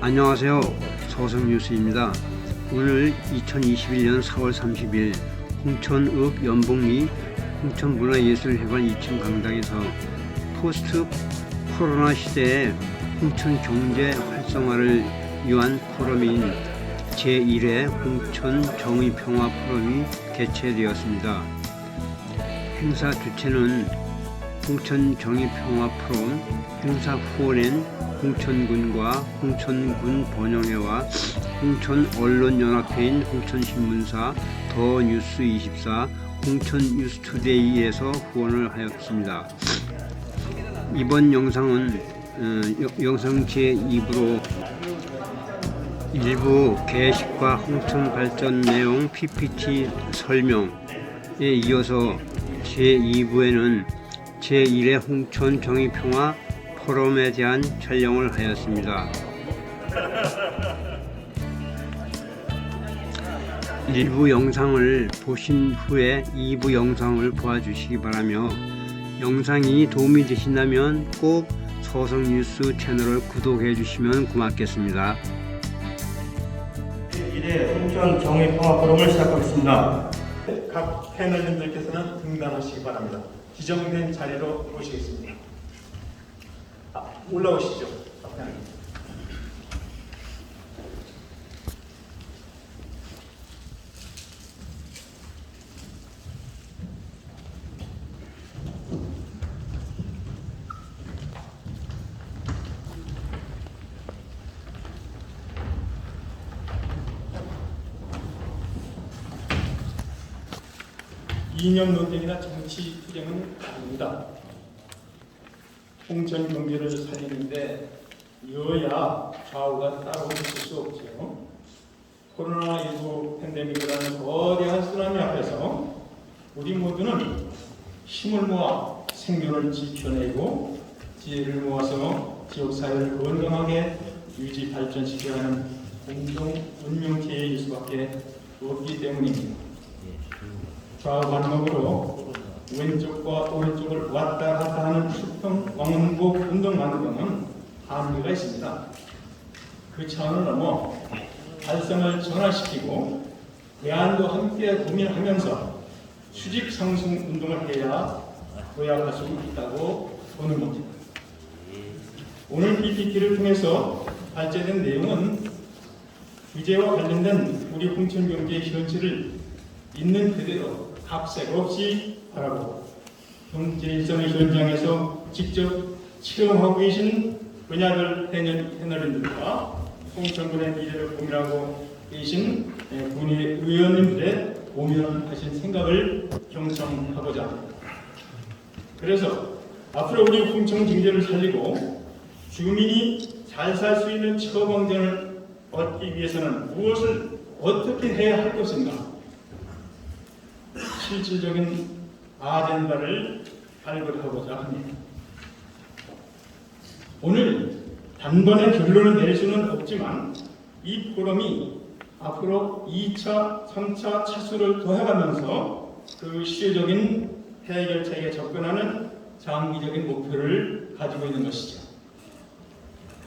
안녕하세요. 서성뉴스입니다. 오늘 2021년 4월 30일 홍천읍 연복리 홍천문화예술회관 2층 강당에서 포스트 코로나 시대의 홍천 경제 활성화를 위한 포럼인 제1회 홍천 정의평화 포럼이 개최되었습니다. 행사 주최는 홍천 정의평화 포럼, 행사 후원엔 홍천군과 홍천군 번영회와 홍천언론연합회인 홍천신문사, 더뉴스24, 홍천뉴스투데이에서 후원을 하였습니다. 이번 영상은 영상 제2부로 일부 게시과 홍천 발전 내용 PPT 설명에 이어서 제2부에는 제1회 홍천 정의평화 포럼에 대한 촬영을 하였습니다. 일부 영상을 보신 후에 2부 영상을 보아주시기 바라며 영상이 도움이 되신다면 꼭 서성뉴스 채널을 구독해 주시면 고맙겠습니다. 제1회 홍천 정의평화 포럼을 시작하겠습니다. 각 패널님들께서는 등단하시기 바랍니다. 지정된 자리로 모시겠습니다. 올라오시죠. 이념 논쟁이나 정치 투쟁은 아닙니다. 홍천 경제를 살리는데 여야 좌우가 따로 있을 수 없죠. 코로나19 팬데믹이라는 거대한 쓰나미 앞에서 우리 모두는 힘을 모아 생존을 지켜내고 지혜를 모아서 지역사회를 건강하게 유지 발전시켜야 하는 공동 운명체일 수밖에 없기 때문입니다. 좌우 반목으로 왼쪽과 오른쪽을 왔다 갔다 하는 수평 왕복 운동만으로는 한계가 있습니다. 그 차원을 넘어 발상을 전환시키고 대안도 함께 고민하면서 수직 상승 운동을 해야 도약할 수 있다고 보는 겁니다. 오늘 PPT를 통해서 발제된 내용은 규제와 관련된 우리 홍천 경제의 현실을 있는 그대로 각색 없이 바라보고 경제 일선의 현장에서 직접 체험하고 계신 분야별 패널님들과 홍천군의 미래를 고민하고 계신 군의 의원님들의 고민하신 생각을 경청하고자 합니다. 그래서 앞으로 우리 홍천 경제를 살리고 주민이 잘 살 수 있는 처방전을 얻기 위해서는 무엇을 어떻게 해야 할 것인가, 실질적인 아젠다를 발굴하고자 합니다. 오늘 단번에 결론을 내릴 수는 없지만 이 포럼이 앞으로 2차, 3차 차수를 더해가면서 그 시효적인 해결책에 접근하는 장기적인 목표를 가지고 있는 것이죠.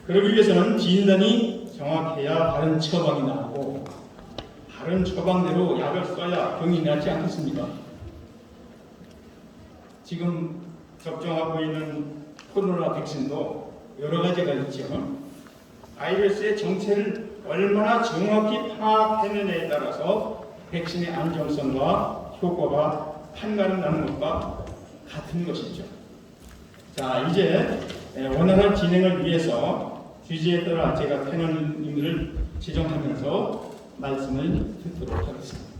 그러기 위해서는 진단이 정확해야 바른 처방이 나오고 다른 처방대로 약을 써야 병이 낫지 않겠습니까? 지금 접종하고 있는 코로나 백신도 여러 가지가 있죠. 바이러스의 정체를 얼마나 정확히 파악해내냐에 따라서 백신의 안정성과 효과가 판가름 나는 것과 같은 것이죠. 자, 이제 원활한 진행을 위해서 규제에 따라 제가 패널님들을 지정하면서 말씀을 듣도록 하겠습니다.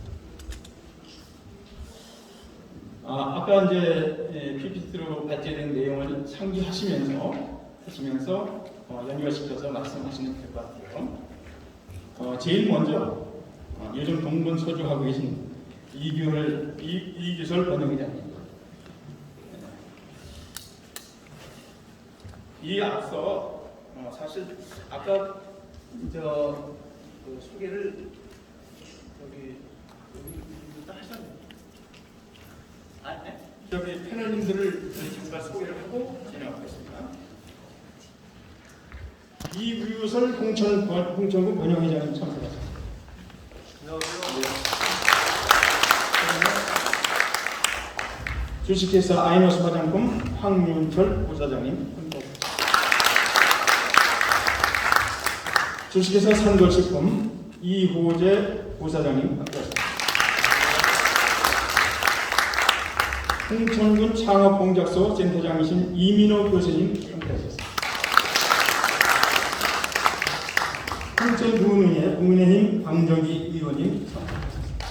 아까 이제 PPT로 발제된 내용을 상기하시면서 연결시켜서 말씀하시면 될 것 같아요. 제일 먼저 요즘 동분서주하고 계신 이규설 번영회장님. 이 앞서 사실 아까 소개를 여기 하셨네요. 저기 패널님들을 잠깐 소개를 하고 진행하겠습니다. 이유설 홍천구 번영회장님 참석하셨습니다. 주식회사 아이너스 화장품 황윤철 부사장님 함께하셨습니다. 주식회사 산걸식품 이호재 부사장님 함께하셨습니다. 홍천군 창업공작소 센터장이신 이민호 교수님 함께하셨습니다. 홍천군의회 국민의힘 박정기 의원님 참석하셨습니다.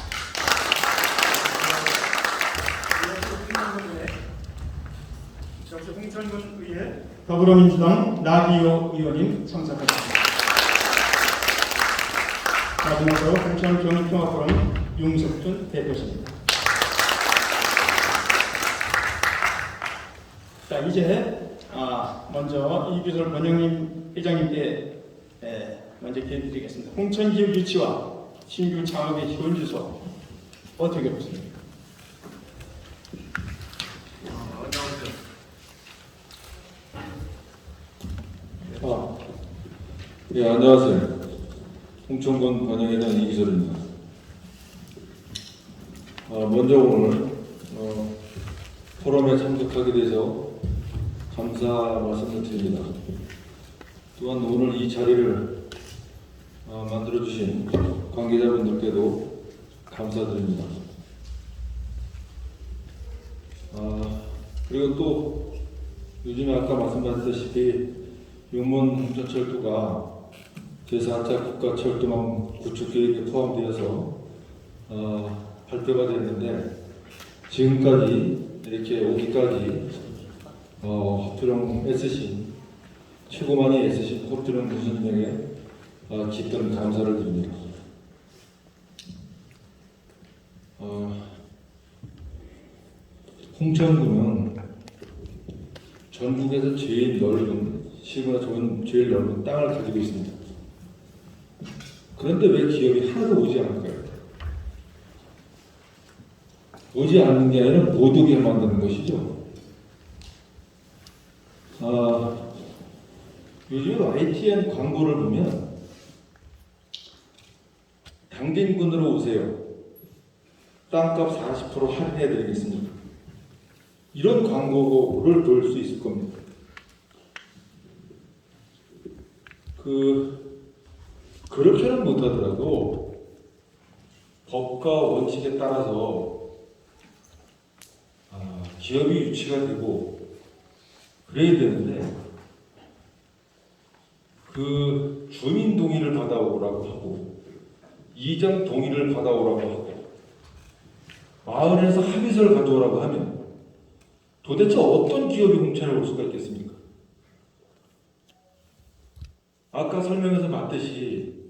역시 홍천군의회 더불어민주당 나기호 의원님 참석하셨습니다. 마지막으로 홍천경인평화포럼 윤석준 대표십니다. 자, 이제 먼저 이규설 번영님 회장님께 먼저 기회 드리겠습니다. 홍천기업 유치와 신규 창업의 현주소 어떻게 보십니까? 예, 안녕하세요. 홍천군 번영회장 이기설입니다. 먼저 오늘 포럼에 참석하게 돼서 감사 말씀을 드립니다. 또한 오늘 이 자리를 만들어주신 관계자분들께도 감사드립니다. 그리고 또 요즘에 아까 말씀드렸다시피 용문 홍천철도가 제4차 국가철도망 구축계획에 포함되어서 발표가 됐는데 지금까지 이렇게 오기까지 허투령 애쓰신 최고 많이 애쓰신 허투령 교수님에게 깊은 감사를 드립니다. 홍천군은 전국에서 제일 넓은 시구나 제일 넓은 땅을 가지고 있습니다. 그런데 왜 기업이 하나도 오지 않을까요? 오지 않는 게 아니라 못 오게 만드는 것이죠. 요즘 YTN 광고를 보면 당진군으로 오세요. 땅값 40% 할인해 드리겠습니다. 이런 광고를 볼 수 있을 겁니다. 그렇게는 못하더라도 법과 원칙에 따라서 기업이 유치가 되고 그래야 되는데 그 주민 동의를 받아오라고 하고 이장 동의를 받아오라고 하고 마을에서 합의서를 가져오라고 하면 도대체 어떤 기업이 홍천에 올 수가 있겠습니까? 아까 설명해서 봤듯이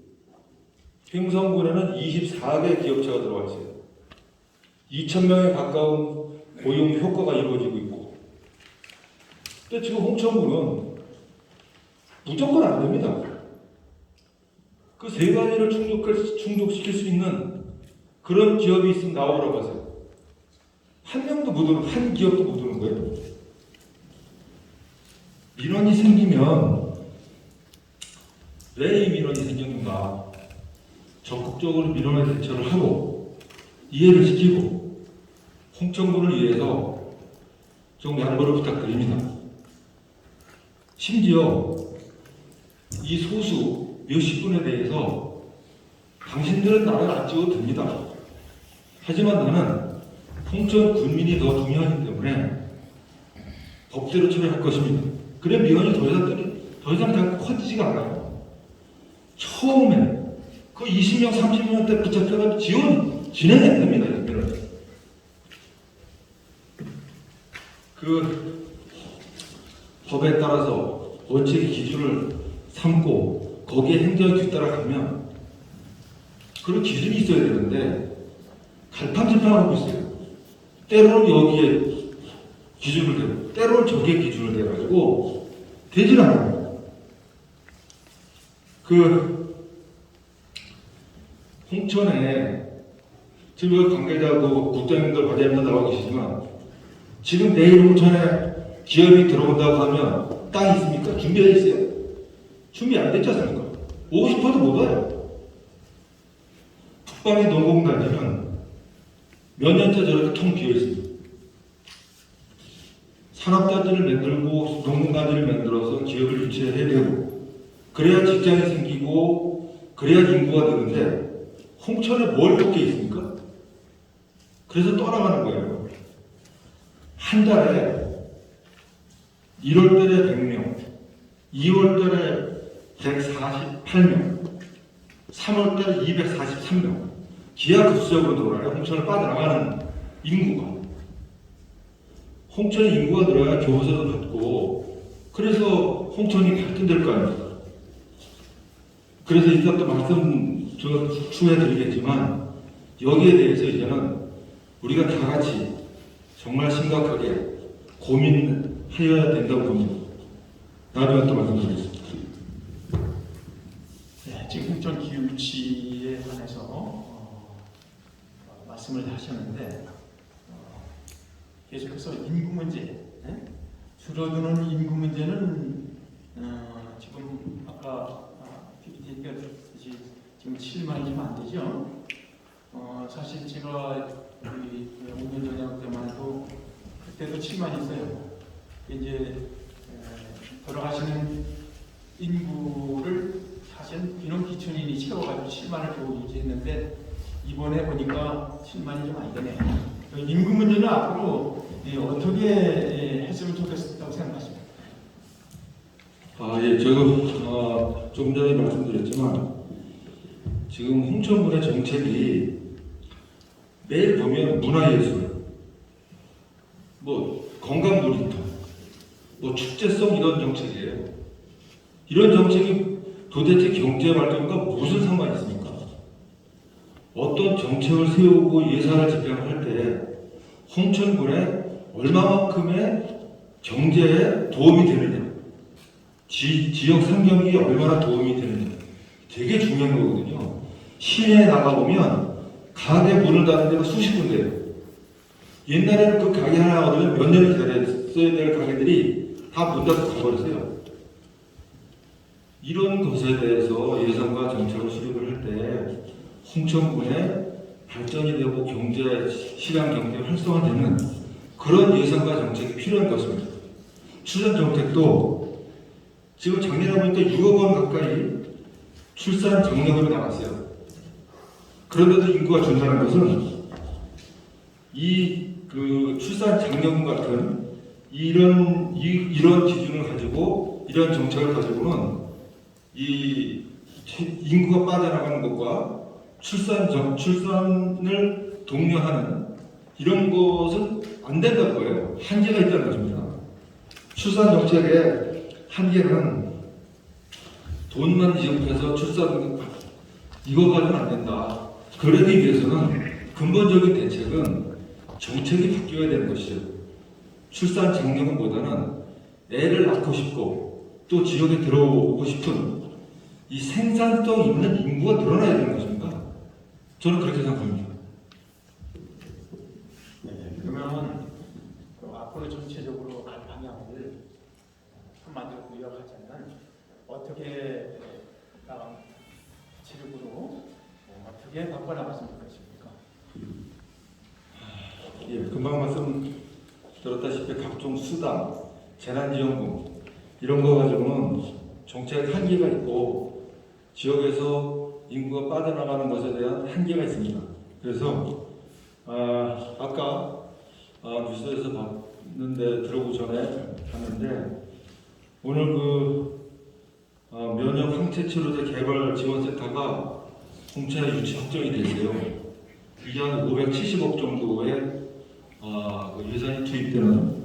횡성군에는 24개 기업체가 들어와 있어요. 2,000명에 가까운 고용 효과가 이루어지고 있고, 근데 지금 홍천군은 무조건 안 됩니다. 그 세 가지를 충족시킬 수 있는 그런 기업이 있으면 나오라고 하세요. 한 명도 못 오는, 한 기업도 못 오는 거예요. 민원이 생기면 왜 이 민원이 생겼는가? 적극적으로 민원에 대처를 하고 이해를 시키고 홍천군을 위해서 좀 양보를 부탁드립니다. 심지어 이 소수 몇십 분에 대해서 당신들은 나를 안 찍어도 됩니다. 하지만 나는 홍천 군민이 더 중요하기 때문에 법대로 처리할 것입니다. 그래 민원이 더 이상 다 커지지가 않아요. 처음에 그 20명, 30명 때 붙잡혀서 진행이 안 됩니다. 민원. 그 법에 따라서 원칙의 기준을 삼고 거기에 행정에 뒤따라가면 그런 기준이 있어야 되는데 갈팡질팡하고 있어요. 때로는 여기에 기준을 대고 때로는 저기에 기준을 대가지고 되질 않아요. 홍천에 지금 여기 관계자도 국장님들 과장님들 나와 계시지만 지금 내일 홍천에 기업이 들어온다고 하면 땅이 있습니까? 준비되어 있어요. 준비 안 됐지 않습니까? 오고 싶어도 못 와요. 북방의 농공단지는 몇 년째 저렇게 텅 비어 있습니다. 산업단지를 만들고 농공단지를 만들어서 지역을 유치해야 되고 그래야 직장이 생기고 그래야 인구가 느는데 홍천에 뭘 볼 게 있습니까? 그래서 떠나가는 거예요. 한 달에 1월 달에 100명, 2월 달에 148명, 3월 달에 243명 기하급수적으로 돌아요. 홍천을 빠져나가는 인구가. 홍천의 인구가 늘어야 교부세도 받고 그래서 홍천이 발전될 거 아닙니까? 그래서 이따 또 말씀 추해드리겠지만 여기에 대해서 이제는 우리가 다 같이 정말 심각하게 고민해야 된다고 봅니다. 나중에 또 말씀드리겠습니다. 네, 지금 홍천 기후유치에 관해서 말씀을 하셨는데 계속해서 인구 문제, 줄어드는 인구 문제는 지금 아까 PPT 얘기했듯이 지금 7만이면 안 되죠. 사실 제가 5년 전에 때만 해도 그때도 7만 있어요. 이제 돌아가시는 인구를 사실 민원 기준인이 채워가지고 7만을 겨우 유지했는데 이번에 보니까 7만이 좀 안 되네요. 인구 문제는 앞으로 어떻게 했으면 좋겠다고 생각하십니까? 예, 제가 조금 전에 말씀드렸지만 지금 홍천군의 정책이 매일 보면 문화예술, 뭐 건강놀이터, 뭐 축제성 이런 정책이에요. 이런 정책이 도대체 경제 발전과 무슨 상관이 있습니까? 어떤 정책을 세우고 예산을 집행할 때 홍천군에 얼마만큼의 경제에 도움이 되느냐, 지역 상경이 얼마나 도움이 되느냐 되게 중요한 거거든요. 시내에 나가보면 가게 문을 닫는 데가 수십 군데예요. 옛날에는 그 가게 하나 얻으면 몇 년을 기다렸어야 될 가게들이 다 문 닫고 가버렸어요. 이런 것에 대해서 예산과 정책을 수립을 할 때 홍천군의 발전이 되고 경제, 시장 경제 활성화되는 그런 예산과 정책이 필요한 것입니다. 출산 정책도 지금 작년에 보니까 6억 원 가까이 출산 장려금이 나왔어요. 그런데도 인구가 준다는 것은 그 출산 장려금 같은 이런 기준을 가지고 이런 정책을 가지고는 이 인구가 빠져나가는 것과 출산을 독려하는 이런 것은 안 된다는 거예요. 한계가 있다는 것입니다. 출산 정책의 한계는 돈만 지급해서 출산 이거 가지고는 안 된다. 그러기 위해서는 근본적인 대책은 정책이 바뀌어야 되는 것이죠. 출산 장려금보다는 애를 낳고 싶고 또 지역에 들어오고 싶은 이 생산성 있는 인구가 늘어나야 되는 것입니다. 저는 그렇게 생각합니다. 네, 그러면 앞으로 전체적으로 갈 방향을 한마디로 요약하자면 어떻게 나간 체력으로 어떻게 바꿔나갔으면 좋겠습니까? 예, 금방 말씀 들었다시피 각종 수당, 재난지원금 이런 거 가지고는 정책 한계가 있고 지역에서 인구가 빠져나가는 것에 대한 한계가 있습니다. 그래서 아까 뉴스에서 봤는데 들어오기 전에 봤는데 오늘 면역 항체 치료제 개발 지원센터가 홍천에 유치 확정이 됐어요. 이게 한 570억 정도의 예산이 투입되는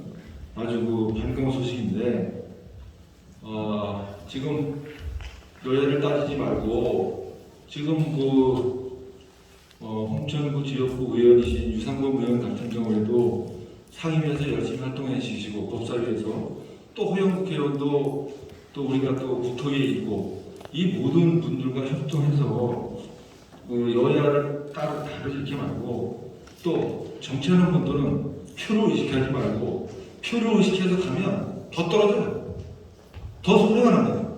아주 반가운 소식인데 지금 여야를 따지지 말고 지금 홍천구 지역구 의원이신 유상범 의원 같은 경우에도 상임위에서 열심히 활동해 주시고 법사위에서 또 허영 국회의원도 또 우리가 또 국토위에 있고 이 모든 분들과 협동해서 여야를 따로 다르지 말고 또 정치하는 분들은 표를 의식하지 말고 표를 의식해서 가면 더 떨어져요. 더 손해가 납니다.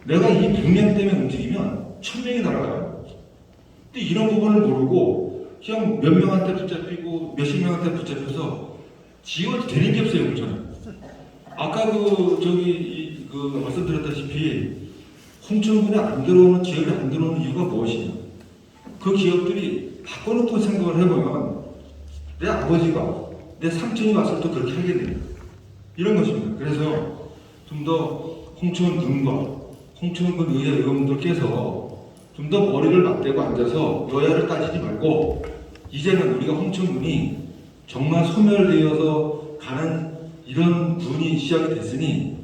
내가 이 100명 때문에 움직이면 1000명이 날아가요. 근데 이런 부분을 모르고 그냥 몇 명한테 붙잡히고 몇십 명한테 붙잡혀서 지원이 되는 게 없어요, 저는. 아까 말씀드렸다시피 홍천군에 안 들어오는 기업이 안 들어오는 이유가 무엇이냐? 그 기업들이 바꿔놓고 생각을 해보면 내 아버지가 내 삼촌이 왔을 때 그렇게 하겠느냐? 이런 것입니다. 그래서 좀 더 홍천군과 홍천군 의회 의원들께서 좀 더 머리를 맞대고 앉아서 여야를 따지지 말고 이제는 우리가 홍천군이 정말 소멸되어서 가는 이런 군이 시작이 됐으니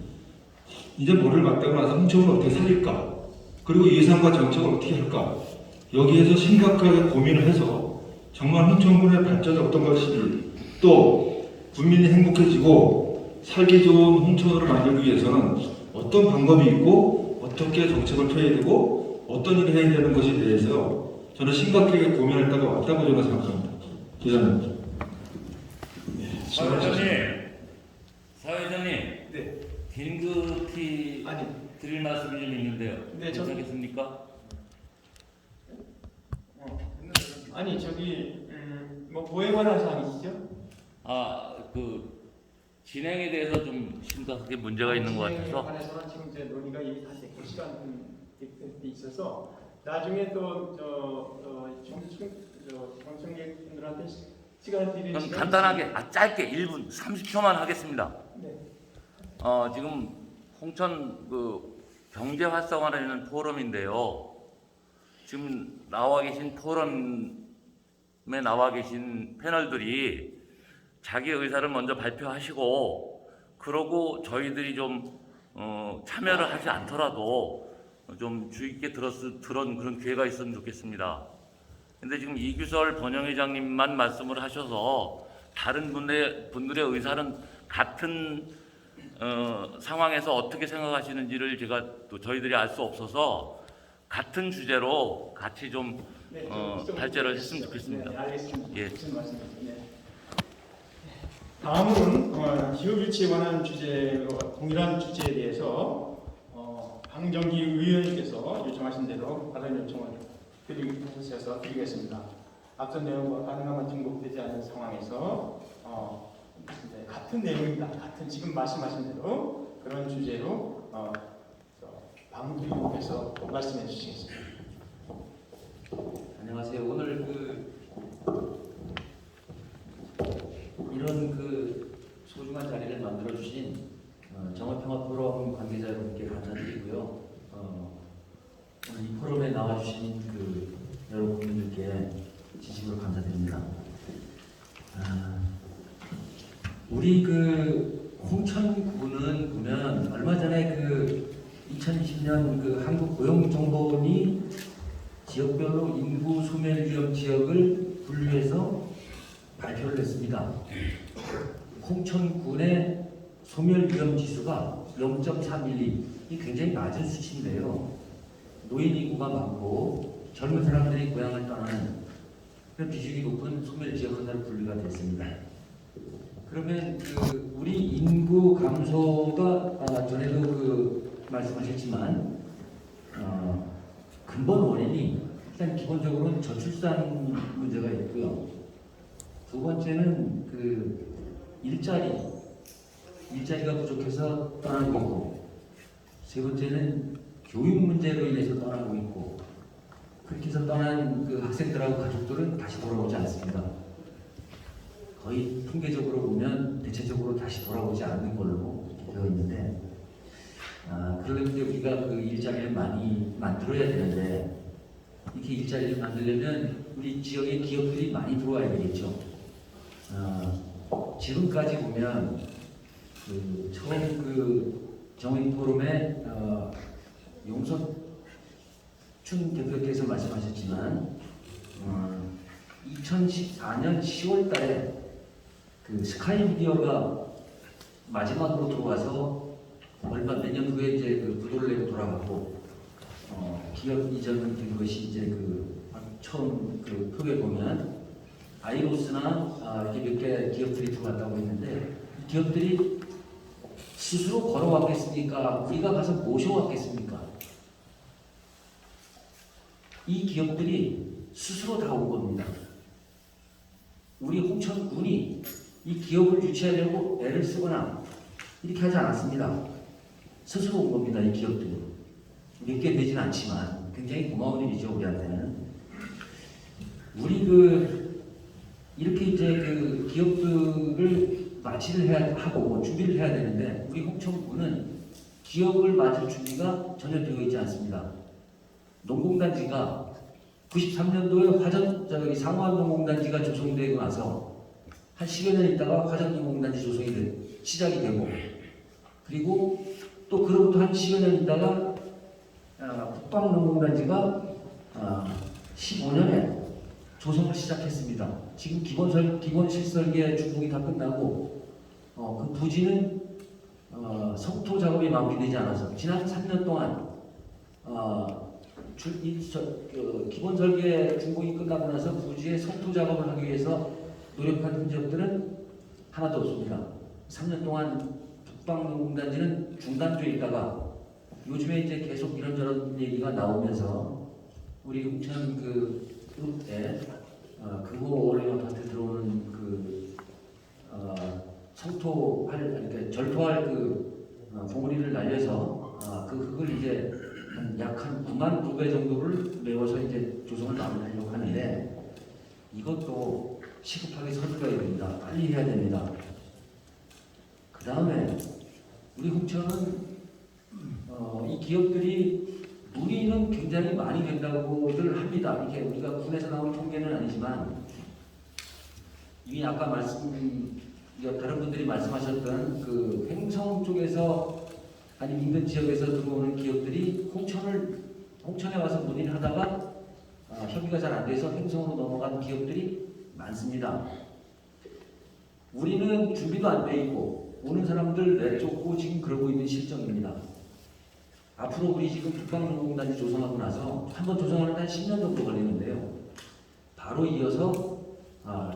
이제 머리를 맞대고 나서 홍천군을 어떻게 살릴까? 그리고 예산과 정책을 어떻게 할까? 여기에서 심각하게 고민을 해서 정말 홍천군의 발전이 어떤 것인지 또 국민이 행복해지고 살기 좋은 홍천을 만들기 위해서는 어떤 방법이 있고 어떻게 정책을 펴야 되고 어떤 일을 해야 되는 것에 대해서 저는 심각하게 고민했다가 왔다고 저는 생각합니다. 기자님. 사회자님, 네. 긴급히 드릴 말씀이 좀 있는데요. 네, 괜찮겠습니까? 아니 저기 뭐 뭐에 관한 사항이시죠? 진행에 대해서 좀 심각하게 문제가 있는 것 같아서. 관해서는 지금 이제 논의가 이미 다 됐고 시간이 있어서 나중에 또 정청객분들한테 시간을 드리는 그럼 시간이 간단하게, 짧게 1분 30초만 하겠습니다. 네. 지금 홍천 경제 활성화라는 포럼인데요. 지금 나와 계신 포럼에 나와 계신 패널들이 자기 의사를 먼저 발표하시고 그러고 저희들이 좀 참여를 하지 않더라도 좀 주의 깊게 들은 그런 기회가 있으면 좋겠습니다. 근데 지금 이규설 번영회장님만 말씀을 하셔서 다른 분들의 의사는 같은 상황에서 어떻게 생각하시는지를 또 저희들이 알 수 없어서 같은 주제로 같이 좀 발제를 했으면 좋겠습니다. 네, 알겠습니다. 예. 무슨 말씀이죠? 네. 다음은 기업 유치에 관한 주제로 동일한 주제에 대해서 방정기 의원님께서 요청하신 대로 발언 요청을 드리겠습니다. 앞선 내용과 가능하면 등록되지 않은 상황에서 같은 내용입니다. 같은 지금 말씀하신 대로 그런 주제로 방부님께서 말씀해 주시겠습니다. 안녕하세요. 오늘 이런 소중한 자리를 만들어 주신 정원평화포럼 관계자 여러분께 감사드리고요. 오늘 이 포럼에 나와 주신 여러분들께 진심으로 감사드립니다. 우리 홍천군은 보면 얼마 전에 2020년 한국고용정보원이 지역별로 인구 소멸 위험 지역을 분류해서 발표를 했습니다. 홍천군의 소멸 위험 지수가 0.312, 이 굉장히 낮은 수치인데요. 노인 인구가 많고 젊은 사람들이 고향을 떠나는 그런 비중이 높은 소멸 지역 하나로 분류가 됐습니다. 그러면 우리 인구 감소가 전에도 말씀하셨지만 근본 원인이 일단 기본적으로는 저출산 문제가 있고요. 두 번째는 일자리가 부족해서 떠나고 있고, 세 번째는 교육 문제로 인해서 떠나고 있고, 그렇게 해서 떠난 학생들하고 가족들은 다시 돌아오지 않습니다. 거의 통계적으로 보면 대체적으로 다시 돌아오지 않는 걸로 되어 있는데, 그러려면 우리가 일자리를 많이 만들어야 되는데, 이렇게 일자리를 만들려면 우리 지역에 기업들이 많이 들어와야 되겠죠. 지금까지 보면 처음 정인 포럼에 용석춘 대표께서 말씀하셨지만 2014년 10월달에 스카이미디어가 마지막으로 들어와서 몇 년 후에 이제 부도를 내고 돌아가고 기업 이전은 된 것이 이제 처음 표에 보면 아이로스나 이렇게 몇 개 기업들이 들어왔다고 했는데 이 기업들이 스스로 걸어왔겠습니까? 우리가 가서 모셔왔겠습니까? 이 기업들이 스스로 다 온 겁니다. 우리 홍천군이 이 기업을 유치하려고 애를 쓰거나 이렇게 하지 않았습니다. 스스로 온 겁니다. 이 기업들이. 몇 개 되진 않지만 굉장히 고마운 일이죠. 우리한테는. 우리 이렇게 이제 기업들을 맞이를 해야 하고 준비를 해야 되는데 우리 홍천군은 기업을 맞을 준비가 전혀 되어 있지 않습니다. 농공단지가 93년도에 상호안 농공단지가 조성되고 나서 한 10여 년 있다가 화전 농공단지 조성이 시작이 되고, 그리고 또 그로부터 한 10여 년 있다가 북방 농공단지가 15년에 조성을 시작했습니다. 지금 기본 실설계 준공이 다 끝나고 그 부지는 성토 작업이 마무리되지 않아서 지난 3년 동안 기본 설계 준공이 끝나고 나서 부지의 성토 작업을 하기 위해서 노력한 흔적들은 하나도 없습니다. 3년 동안 북방농공단지는 중단돼 있다가 요즘에 이제 계속 이런저런 얘기가 나오면서 우리 홍천 그룹에 금호월의 아파트 들어오는 그러니까 절토할 봉우리를 날려서 그걸 이제 약 한 9만 9배 정도를 메워서 이제 조성을 마무리하려고 하는데 이것도 시급하게 서둘러야 됩니다. 빨리 해야 됩니다. 그 다음에 우리 홍천은 이 기업들이 문의는 굉장히 많이 된다고들 합니다. 이게 우리가 군에서 나온 통계는 아니지만 이미 아까 다른 분들이 말씀하셨던 그 횡성 쪽에서 아니 인근 지역에서 들어오는 기업들이 홍천에 와서 문의를 하다가 협의가 잘 안 돼서 횡성으로 넘어간 기업들이 많습니다. 우리는 준비도 안 돼 있고 오는 사람들 내쫓고 지금 그러고 있는 실정입니다. 앞으로 우리 지금 북방농공단지 조성하고 나서 한번 조성하는데 한 10년 정도 걸리는데요. 바로 이어서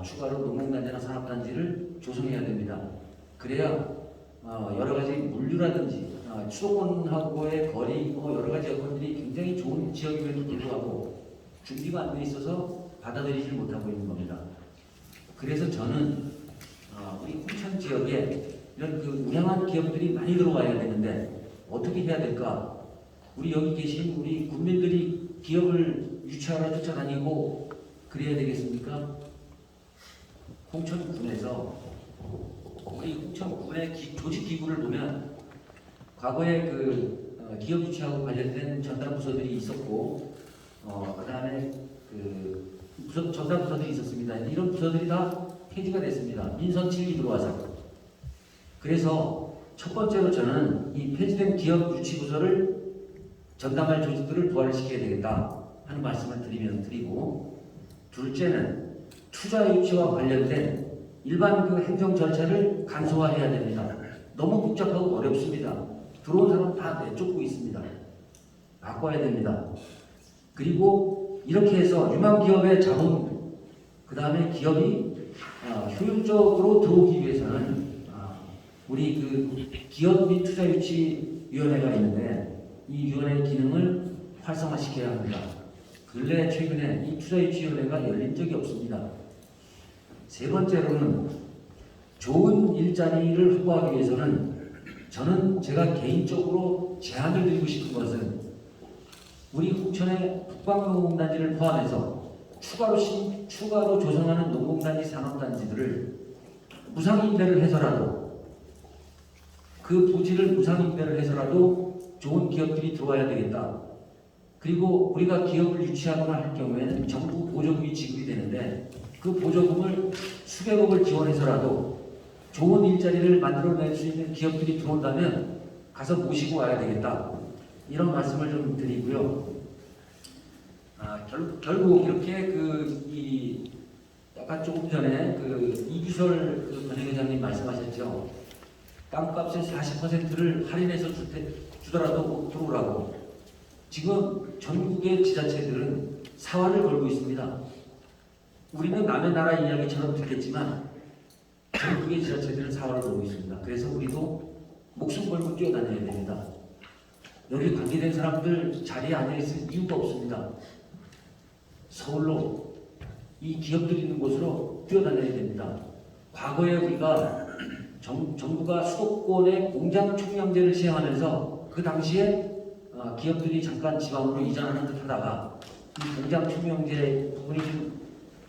추가로 농공단지나 산업단지를 조성해야 됩니다. 그래야 여러 가지 물류라든지 수도권하고의 거리 여러 가지 여건들이 굉장히 좋은 지역임에도 불구하고 준비가 안 돼 있어서 받아들이지 못하고 있는 겁니다. 그래서 저는 우리 홍천 지역에 이런 우량한 기업들이 많이 들어와야 되는데 어떻게 해야 될까? 우리 여기 계신 우리 국민들이 기업을 유치하러 쫓아다니고 그래야 되겠습니까? 홍천군에서 우리 홍천군의 조직기구를 보면 과거에 기업 유치하고 관련된 전담 부서들이 있었고 그 다음에 전담 부서들이 있었습니다. 이런 부서들이 다 폐지가 됐습니다. 민선 7기 들어와서. 그래서 첫 번째로 저는 이 폐지된 기업 유치 부서를 전담할 조직들을 부활시켜야 되겠다 하는 말씀을 드리고, 둘째는 투자 유치와 관련된 일반 행정 절차를 간소화해야 됩니다. 너무 복잡하고 어렵습니다. 들어온 사람 다 내쫓고 있습니다. 바꿔야 됩니다. 그리고 이렇게 해서 유망 기업의 자본, 그 다음에 기업이 효율적으로 들어오기 위해서는 우리 기업 및 투자 유치 위원회가 있는데 이 위원회 기능을 활성화시켜야 합니다. 근래 최근에 이 투자 유치 위원회가 열린 적이 없습니다. 세 번째로는 좋은 일자리를 확보하기 위해서는 저는 제가 개인적으로 제안을 드리고 싶은 것은 우리 홍천의 북방농공단지를 포함해서 추가로 조성하는 농공단지 산업단지들을 무상임대를 해서라도 그 부지를 무상임대를 해서라도 좋은 기업들이 들어와야 되겠다. 그리고 우리가 기업을 유치하거나 할 경우에는 정부 보조금이 지급이 되는데 그 보조금을 수백억을 지원해서라도 좋은 일자리를 만들어낼 수 있는 기업들이 들어온다면 가서 모시고 와야 되겠다. 이런 말씀을 좀 드리고요. 결국 이렇게 아까 조금 전에 이규설 권회장님 말씀하셨죠. 땅값의 40%를 할인해서 주더라도 들어오라고. 지금 전국의 지자체들은 사활을 걸고 있습니다. 우리는 남의 나라 이야기처럼 듣겠지만 전국의 지자체들은 사활을 걸고 있습니다. 그래서 우리도 목숨 걸고 뛰어다녀야 됩니다. 여기 관계된 사람들 자리에 앉아있을 이유가 없습니다. 서울로 이 기업들이 있는 곳으로 뛰어다녀야 됩니다. 과거에 우리가 정부가 수도권에 공장 총량제를 시행하면서 그 당시에 기업들이 잠깐 지방으로 이전하는 듯 하다가 이 공장 총량제 부분이 좀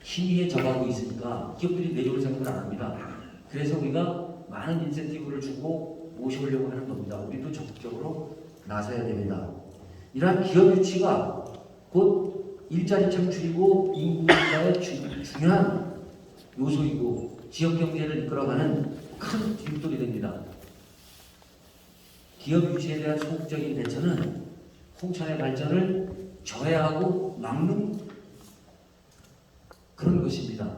희미해져가고 있으니까 기업들이 내려올 생각을 안 합니다. 그래서 우리가 많은 인센티브를 주고 모셔오려고 하는 겁니다. 우리도 적극적으로 나서야 됩니다. 이러한 기업 유치가 곧 일자리 창출이고 인구의 중요한 요소이고 지역 경제를 이끌어가는 큰 뒷돌이 됩니다. 기업 유치에 대한 소극적인 대처는 홍천의 발전을 저해하고 막는 그런 것입니다.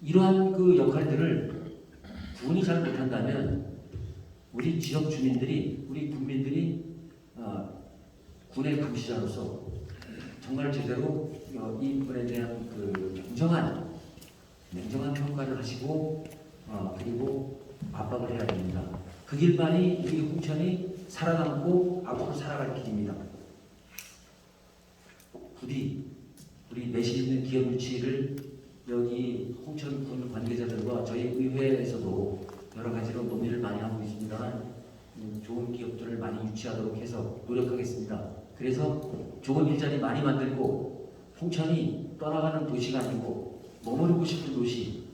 이러한 그 역할들을 군이 잘 못한다면 우리 지역 주민들이, 우리 국민들이 군의 감시자로서 정말 제대로 이 부분에 대한 그 냉정한 평가를 하시고 그리고 압박을 해야 됩니다. 그 길만이 우리 홍천이 살아남고 앞으로 살아갈 길입니다. 부디 우리 내실 있는 기업 유치를 여기 홍천군 관계자들과 저희 의회에서도 여러 가지로 논의를 많이 하고 있습니다만 좋은 기업들을 많이 유치하도록 해서 노력하겠습니다. 그래서 좋은 일자리 많이 만들고 홍천이 떠나가는 도시가 아니고 머무르고 싶은 도시,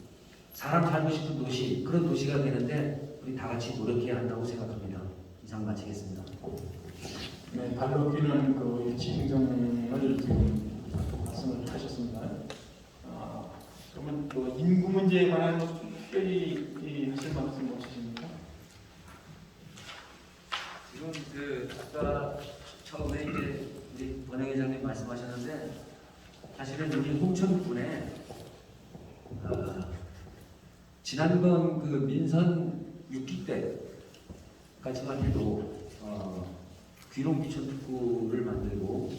사람 살고 싶은 도시, 그런 도시가 되는데 우리 다 같이 노력해야 한다고 생각합니다. 이상 마치겠습니다. 네, 발로 끼는 그 유치 행정을 지금 말씀을 하셨습니다. 그러면 그 인구 문제에 관한 특별히 하실 말씀 없으십니까? 지금 그 아까 처음에 이제 우리 권영 회장님 말씀하셨는데 사실은 우리 홍천군에 지난번 그 민선 6기 때까지만 해도 귀농 비촌 특구를 만들고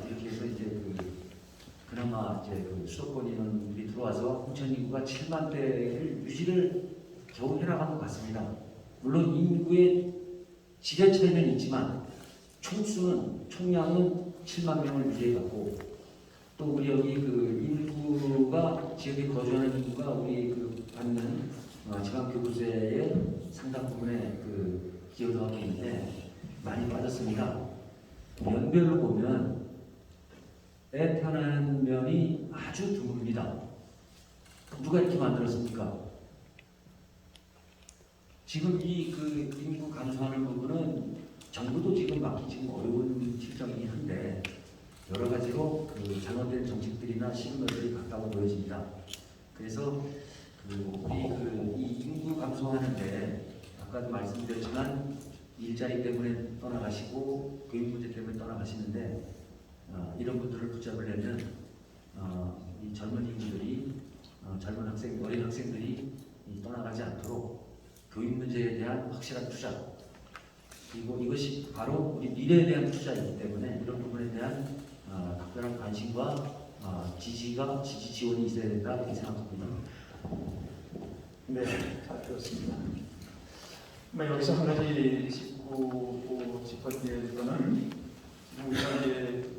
이렇게 해서 이제 그나마 이제 그 수도권 인원들이 들어와서 홍천 인구가 7만 대를 유지를 겨우 해나간 것 같습니다. 물론 인구의 질의 차이는 있지만 총량은 7만 명을 유지해갔고 또 우리 여기 그 인구가 지역에 거주하는 인구가 우리 그 받는 지방교부세의 상당 부분에 그 기여도 하고 있는데 많이 빠졌습니다. 연별로 보면 애 태어나는 면이 아주 드뭅니다. 누가 이렇게 만들었습니까? 지금 이 그 인구 감소하는 부분은 정부도 지금 막기 지금 어려운 실정이긴 한데 여러 가지로 그 잘못된 정책들이나 시그널들이 같다고 보여집니다. 그래서 우리 이 인구 감소하는데 아까도 말씀드렸지만 일자리 때문에 떠나가시고 교육 문제 때문에 떠나가시는데 이런 분들을 붙잡으려면 이 젊은 인구들이 어린 학생들이 떠나가지 않도록 교육 문제에 대한 확실한 투자 그리고 이것이 바로 우리 미래에 대한 투자이기 때문에 이런 부분에 대한 각별한 관심과 지지 지원이 있어야 된다 이렇게 생각합니다. 네, 잘 들었습니다. 여기서 한 가지 짚어드려야 될 거는 우리가 이제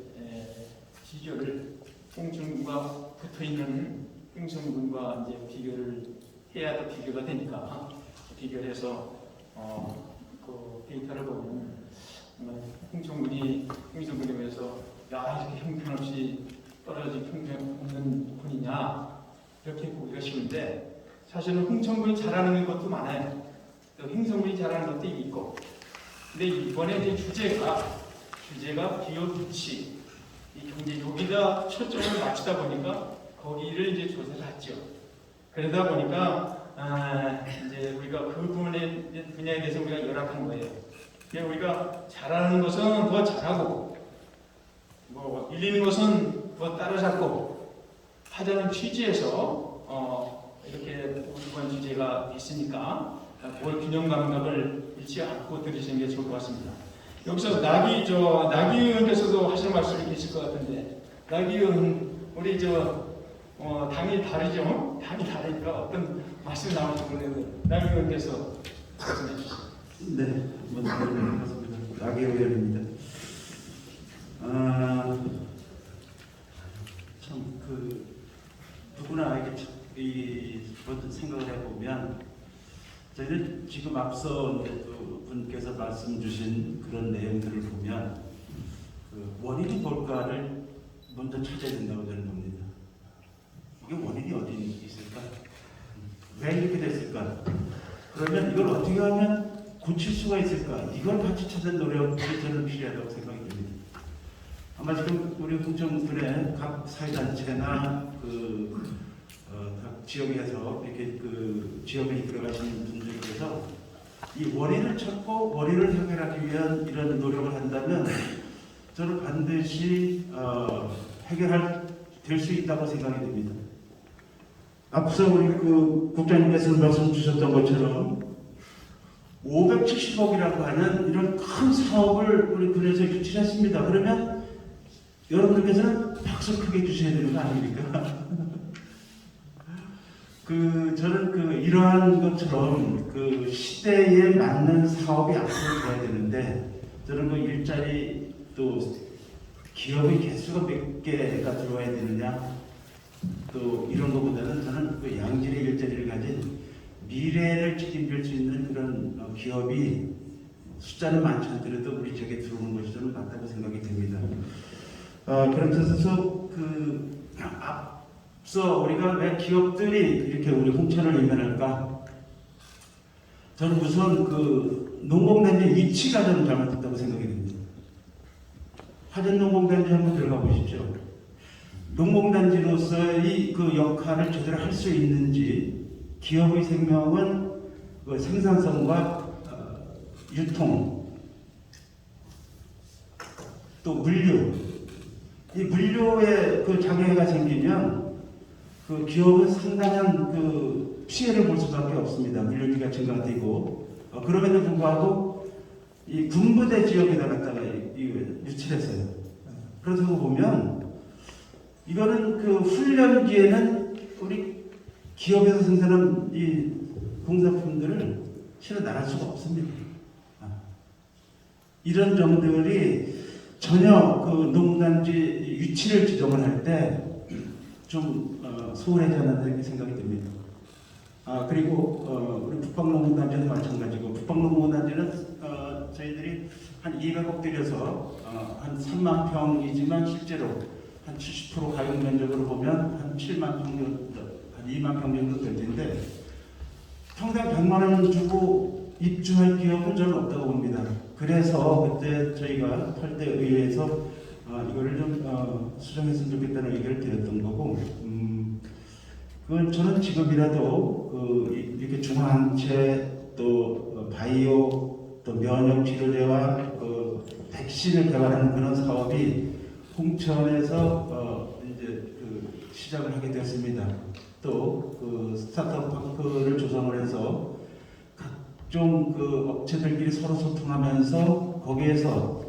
비교를 홍천군과 붙어있는 홍천군과 이제 비교를 해야 또 비교가 되니까 비교를 해서 그 데이터를 보면 홍천군이 비해서 야 이렇게 형편없이 떨어진 형편없는 군이냐 이렇게 보기가 쉬운데 사실은 홍천군이 잘하는 것도 많아요. 또 행성군이 잘하는 것도 있고 근데 이번에 이제 주제가 기업 유치 이 경제 여기다 초점을 맞추다 보니까 거기를 이제 조사를 했죠. 그러다 보니까 이제 우리가 그 분야에 대해서 우리가 열악한 거예요. 우리가 잘하는 것은 더 잘하고 밀리는 것은 더 따라잡고 하자는 취지에서 이렇게 이번 주제가 있으니까 그 균형 감각을 잃지 않고 들으시는 게 좋을 것 같습니다. 여기서 나기 의원께서도 하실 말씀이 계실 것 같은데 나기 의원 우리 당이 다르죠? 당이 다르니까 어떤 말씀 나올지 모르겠는데 나기 의원께서 말씀해 주시죠. 네, 먼저 반갑습니다. 나기 의원입니다. 참 지금 앞서 이제 두 분께서 말씀 주신 그런 내용들을 보면 그 원인이 뭘까를 먼저 찾아야 된다고 저는 봅니다. 이게 원인이 어디 있을까? 왜 이렇게 됐을까? 그러면 이걸 어떻게 하면 고칠 수가 있을까? 이걸 같이 찾는 노력이 저는 필요하다고 생각이 듭니다. 아마 지금 우리 홍천군의 각 사회단체나 각 지역에서 이렇게 그 지역을 이끌어가시는 분들께서 이 원인을 찾고 원인을 해결하기 위한 이런 노력을 한다면 저는 반드시 될 수 있다고 생각이 됩니다. 앞서 우리 그 국장님께서 말씀 주셨던 것처럼 570억이라고 하는 이런 큰 사업을 우리 군에서 유치했습니다. 그러면 여러분들께서는 박수 크게 주셔야 되는 거 아닙니까? 저는 이러한 것처럼 그 시대에 맞는 사업이 앞으로 돼야 되는데 저는 그 일자리 또 기업의 개수가 몇 개가 들어와야 되느냐 또 이런 것보다는 저는 그 양질의 일자리를 가진 미래를 책임질 수 있는 그런 기업이 숫자는 많지 않더라도 우리 지역에 들어오는 것이 저는 맞다고 생각이 됩니다. 그런 뜻에서 앞서 우리가 왜 기업들이 이렇게 우리 홍천을 이면할까? 저는 우선 그 농공단지 위치가 저는 잘못됐다고 생각이 됩니다. 화전 농공단지 한번 들어가 보십시오. 농공단지로서의 그 역할을 제대로 할 수 있는지 기업의 생명은 그 생산성과 유통 또 물류 이 물류에 그 장애가 생기면 그 기업은 상당한 그 피해를 볼 수밖에 없습니다. 물류비가 증가되고 그럼에도 불구하고 이 군부대 지역에다 갖다가 유치했어요. 그렇다고 보면 이거는 그 훈련기에는 우리 기업에서 생산한 이 공산품들을 실어 나갈 수가 없습니다. 이런 점들이 전혀 그 농단지 위치를 지정을 할 때 좀 소홀하지 않았나 이렇게 생각이 듭니다. 그리고 우리 북방농단지도 마찬가지고 북방농단지는 저희들이 한 200억 들여서 한 3만 평이지만 실제로 한 70% 가용 면적으로 보면 한 7만 평 정도, 한 2만 평 정도 될 텐데 평당 100만 원 주고 입주할 기업은 저는 없다고 봅니다. 그래서 그때 저희가 8대 의회에서 이거를 좀 수정했으면 좋겠다는 의견을 드렸던 거고, 그건 저는 지금이라도 이렇게 중화항체 또 바이오 또 면역 치료제와 백신을 개발하는 그런 사업이 홍천에서 이제 시작을 하게 됐습니다. 또 스타트업 파크를 조성을 해서 각종 업체들끼리 서로 소통하면서 거기에서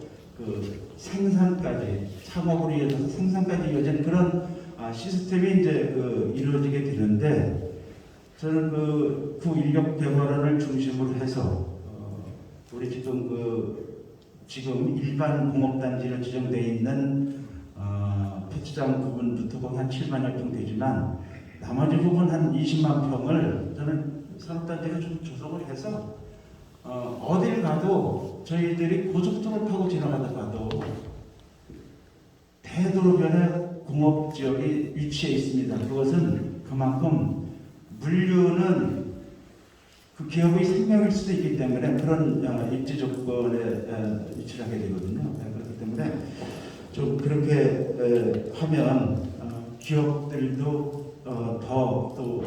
생산까지 창업으로 이어져서 생산까지 이어진 그런 시스템이 이제 이루어지게 되는데 저는 구 인력 개발원을 중심으로 해서 우리 지금 일반 공업단지로 지정되어 있는 폐치장 부분부터 보면 한 7만여 평 되지만 나머지 부분 한 20만 평을 저는 산업단지를 좀 조성을 해서 어딜 가도 저희들이 고속도로 타고 지나가다가도 대도로변에 공업지역이 위치해 있습니다. 그것은 그만큼 물류는 그 기업의 생명일 수도 있기 때문에 그런 입지 조건에 위치를 하게 되거든요. 그렇기 때문에 좀 그렇게 하면 기업들도 더 또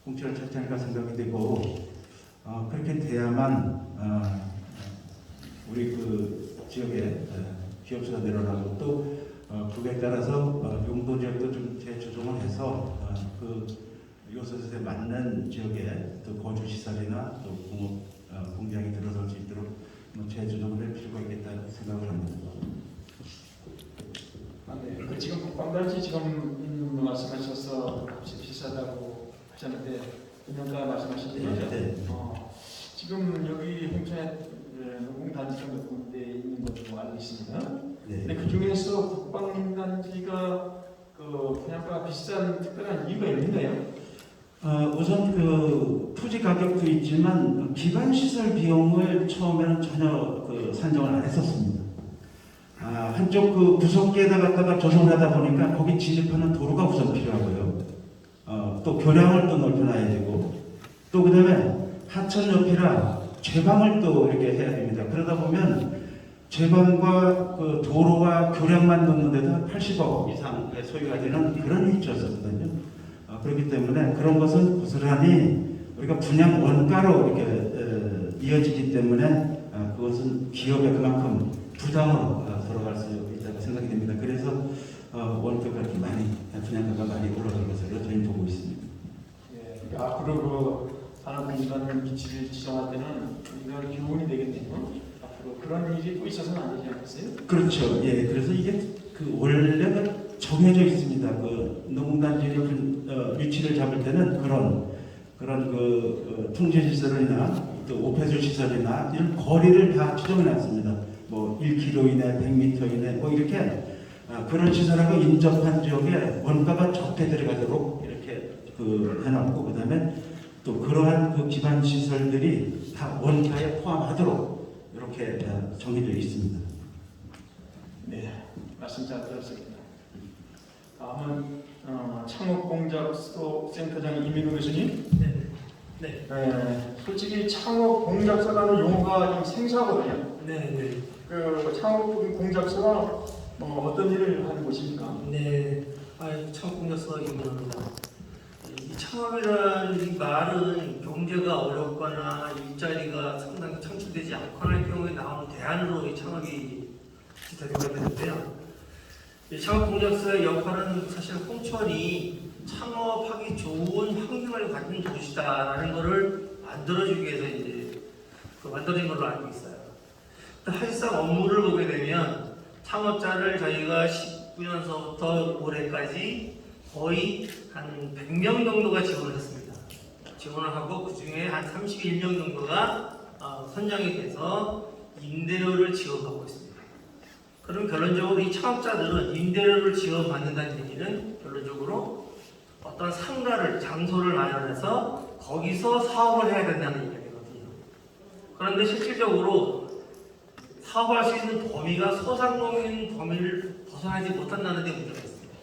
홍천을 찾지 않을까 생각이 되고 그렇게 돼야만 우리 지역에 기업 수가 늘어나고 또 그에 따라서 용도 지역도 좀 재조정을 해서 이곳에 맞는 지역에 또 거주 시설이나 또 공업 공장이 들어설 수 있도록 재조정을 할 필요가 있겠다는 생각을 합니다. 네. 지금 국방단지 지금 말씀하셔서 값이 비싸다고 하셨는데 분양가 말씀하셨는데 네. 지금 여기 홍천에 농공단지가 몇 군데 있는 것으로 알고 있습니다. 네. 근데 그 중에서 국방단지가 분양가가 비싼 특별한 이유가 있나요? 우선 그 토지 가격도 있지만 기반 시설 비용을 처음에는 전혀 그 산정을 안 했었습니다. 한쪽 그 구석기에다 갖다가 조성하다 보니까 거기 진입하는 도로가 우선 필요하고요. 또 교량을 또 넓혀놔야 되고 또 그다음에 하천 옆이라 죄방을 또 이렇게 해야 됩니다. 그러다 보면 죄방과 그 도로와 교량만 넣는데도 80억 이상 소요가 되는 그런 위치였었거든요. 그렇기 때문에 그런 것은 고스란히 우리가 분양 원가로 이렇게 이어지기 때문에 그것은 기업에 그만큼 부담으로 돌아갈 수 있다고 생각이 됩니다. 그래서 원가가 이렇게 많이 분양가가 많이 올라간 것으로 저희는 보고 있습니다. 예, 앞으로 그 산업공단 위치를 지정할 때는 이걸 교훈이 되겠네요. 앞으로 그런 일이 또 있어서는 안 되지 않겠어요? 그렇죠. 예, 그래서 이게 그 원래가 정해져 있습니다. 그 농단지를 위치를 잡을 때는 그런 그 통제 시설이나 또 오폐수 시설이나 이런 거리를 다 지정해 놨습니다. 뭐 1km 이내, 100m 이내 뭐 이렇게 그런 시설하고 인접한 지역에 원가가 적게 들어가도록 이렇게 그 해놨고 그다음에 또 그러한 그 기반 시설들이 다 원가에 포함하도록 이렇게 정해져 있습니다. 네, 말씀 잘 들었습니다. 다음은 창업공작센터장 이민우 교수님. 네. 솔직히 창업공작서라는 용어가 좀 생소하거든요. 네. 그 창업공작서가 어떤 일을 하는 곳입니까? 네. 창업공작서 임원입니다. 이 창업이라는 이 말은 경제가 어렵거나 일자리가 상당히 창출되지 않거나 할 경우에 나오는 대안으로 이 창업이 대두가 되는데요. 이 창업공작서의 역할은 사실 홍천이 창업하기 좋은 환경을 가진 도시다라는 것을 만들어주기 위해서 이제 만들어진 걸로 알고 있어요. 사실상 업무를 보게 되면 창업자를 저희가 19년서부터 올해까지 거의 한 100명 정도가 지원을 했습니다. 지원을 하고 그 중에 한 31명 정도가 선정이 돼서 임대료를 지원하고 있습니다. 그럼 결론적으로 이 창업자들은 임대료를 지원받는다는 얘기는 결론적으로 어떤 상가를, 장소를 마련해서 거기서 사업을 해야 된다는 얘기거든요. 그런데 실질적으로 사업할 수 있는 범위가 소상공인 범위를 벗어나지 못한다는 데 문제가 있습니다.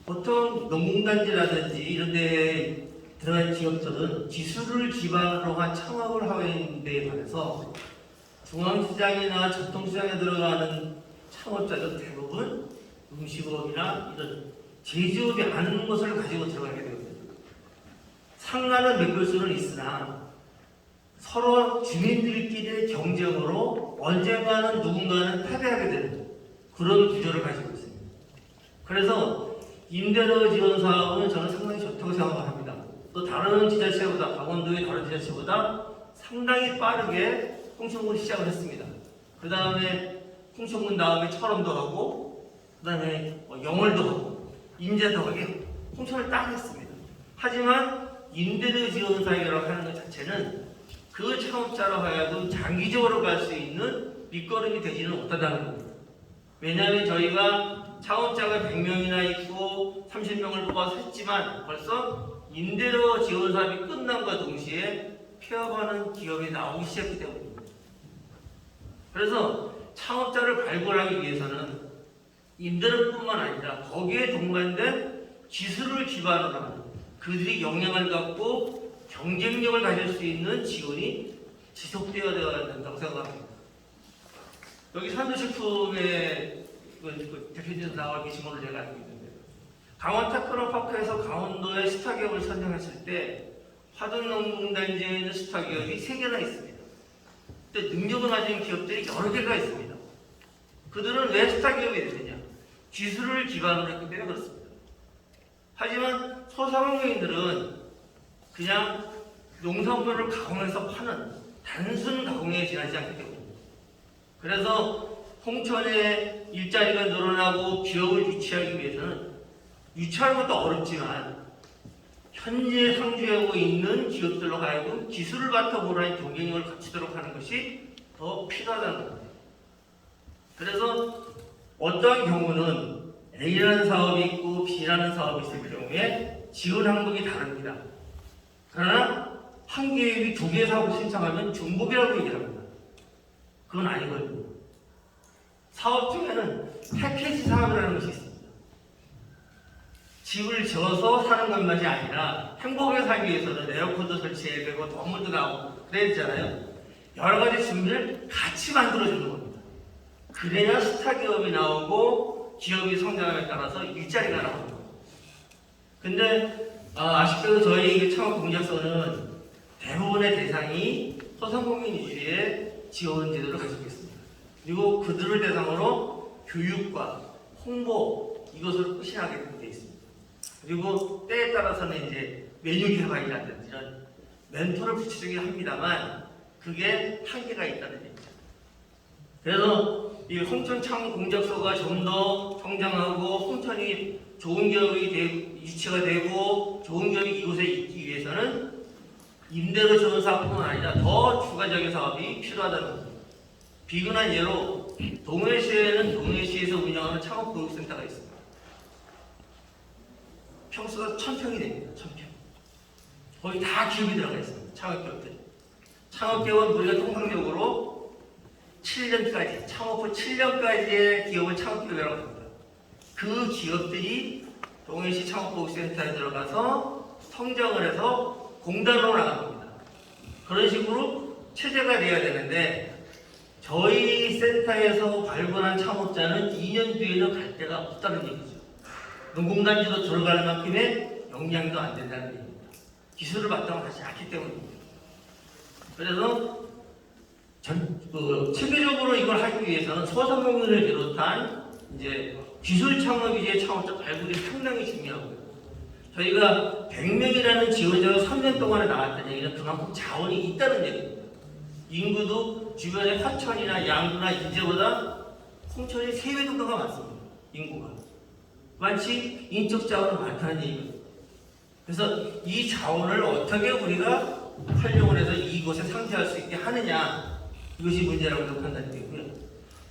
보통 농공단지라든지 이런 데에 들어간 기업들은 기술을 기반으로 한 창업을 하는 데에 반해서 중앙시장이나 전통시장에 들어가는 창업자들 대부분 음식업이나 이런 제조업이 아닌 것을 가지고 들어가게 되거든요. 상가는 메꿀 수는 있으나 서로 주민들끼리의 경쟁으로 언젠가는 누군가는 패배하게 되는 그런 구조를 가지고 있습니다. 그래서 임대료 지원 사업은 저는 상당히 좋다고 생각을 합니다. 또 다른 지자체보다, 강원도의 다른 지자체보다 상당히 빠르게 홍천군 시작을 했습니다. 그 다음에 홍천군 다음에 철원도 하고, 그 다음에 영월도 하고, 인제도 하게 홍천을 딱 했습니다. 하지만 임대료 지원 사업이라고 하는 것 자체는 그 창업자로 하여금 장기적으로 갈 수 있는 밑거름이 되지는 못한다는 겁니다. 왜냐하면 저희가 창업자가 100명이나 있고 30명을 뽑아서 했지만 벌써 임대료 지원 사업이 끝남과 동시에 폐업하는 기업이 나오기 시작했기 때문입니다. 그래서 창업자를 발굴하기 위해서는 임대료뿐만 아니라 거기에 동반된 기술을 기반으로 하는 그들이 역량을 갖고 경쟁력을 가질 수 있는 지원이 지속되어야 된다고 생각합니다. 여기 산도식품의 대표님 나와 계신 걸로 제가 알고 있는데 강원 테크노파크에서 강원도의 스타기업을 선정했을 때 화둔농공단지에 있는 스타기업이 3개나 있습니다. 근데 능력을 가진 기업들이 여러 개가 있습니다. 그들은 왜 스타기업이 되느냐? 기술을 기반으로 했기 때문에 그렇습니다. 하지만 소상공인들은 그냥 농산물을 가공해서 파는 단순 가공에 지나지 않기 때문입니다. 그래서 홍천에 일자리가 늘어나고 기업을 유치하기 위해서는 유치하는 것도 어렵지만 현재 상주하고 있는 기업들로 하여금 기술을 바탕으로 경쟁력을 갖추도록 하는 것이 더 필요하다는 겁니다. 그래서 어떠한 경우는 A라는 사업이 있고 B라는 사업이 있을 경우에 지원 항목이 다릅니다. 그러나 한 기업이 2개 사업을 신청하면 중복이라고 얘기합니다. 그건 아니거든요. 사업 중에는 패키지 사업이라는 것이 있습니다. 집을 지어서 사는 것만이 아니라 행복하게 살기 위해서는 에어컨도 설치해야 되고 건물도 나오고 그래야 되잖아요. 여러 가지 준비를 같이 만들어주는 겁니다. 그래야 스타 기업이 나오고 기업이 성장함에 따라서 일자리가 나옵니다. 근데 아쉽게도 저희 창업공작소는 대부분의 대상이 소상공인 위주의 지원 제도를 가지고 있습니다. 그리고 그들을 대상으로 교육과 홍보 이것을 끝이하게 되어 있습니다. 그리고 때에 따라서는 이제 메뉴 개발이라든지 이런 멘토를 붙이긴 합니다만 그게 한계가 있다는 얘기죠. 그래서 이 홍천 창업공작소가 좀 더 성장하고 홍천이 좋은 기업이 유치가 되고 좋은 기업이 이곳에 있기 위해서는 임대료 지원 사업뿐만 아니라 더 추가적인 사업이 필요하다는 겁니다. 비근한 예로 동해시에는 동해시에서 운영하는 창업교육센터가 있습니다. 평수가 1000평이 됩니다. 1000평. 거의 다 기업이 들어가 있습니다. 창업기업들. 창업기업은 우리가 통상적으로 7년까지, 창업 후 7년까지의 기업을 창업기업이라고 합니다. 그 기업들이 동해시 창업교육센터에 들어가서 성장을 해서 공단으로 나간 겁니다. 그런 식으로 체제가 돼야 되는데 저희 센터에서 발굴한 창업자는 2년 뒤에는 갈 데가 없다는 얘기죠. 농공단지도 들어갈 만큼의 역량도 안 된다는 얘기입니다. 기술을 바탕하지 않기 때문입니다. 그래서 체계적으로 이걸 하기 위해서는 소상공인을 비롯한 이제 기술 창업 위주의 창업자 발굴이 상당히 중요하고요. 저희가 100명이라는 지원자가 3년 동안에 나왔다는 얘기는 그만큼 자원이 있다는 얘기입니다. 인구도 주변의 화천이나 양구나 인제보다 홍천이 3배 정도가 많습니다. 인구가. 마치 인적 자원은 많다는 얘기입니다. 그래서 이 자원을 어떻게 우리가 활용을 해서 이곳에 상대할 수 있게 하느냐 이것이 문제라고 판단되고요.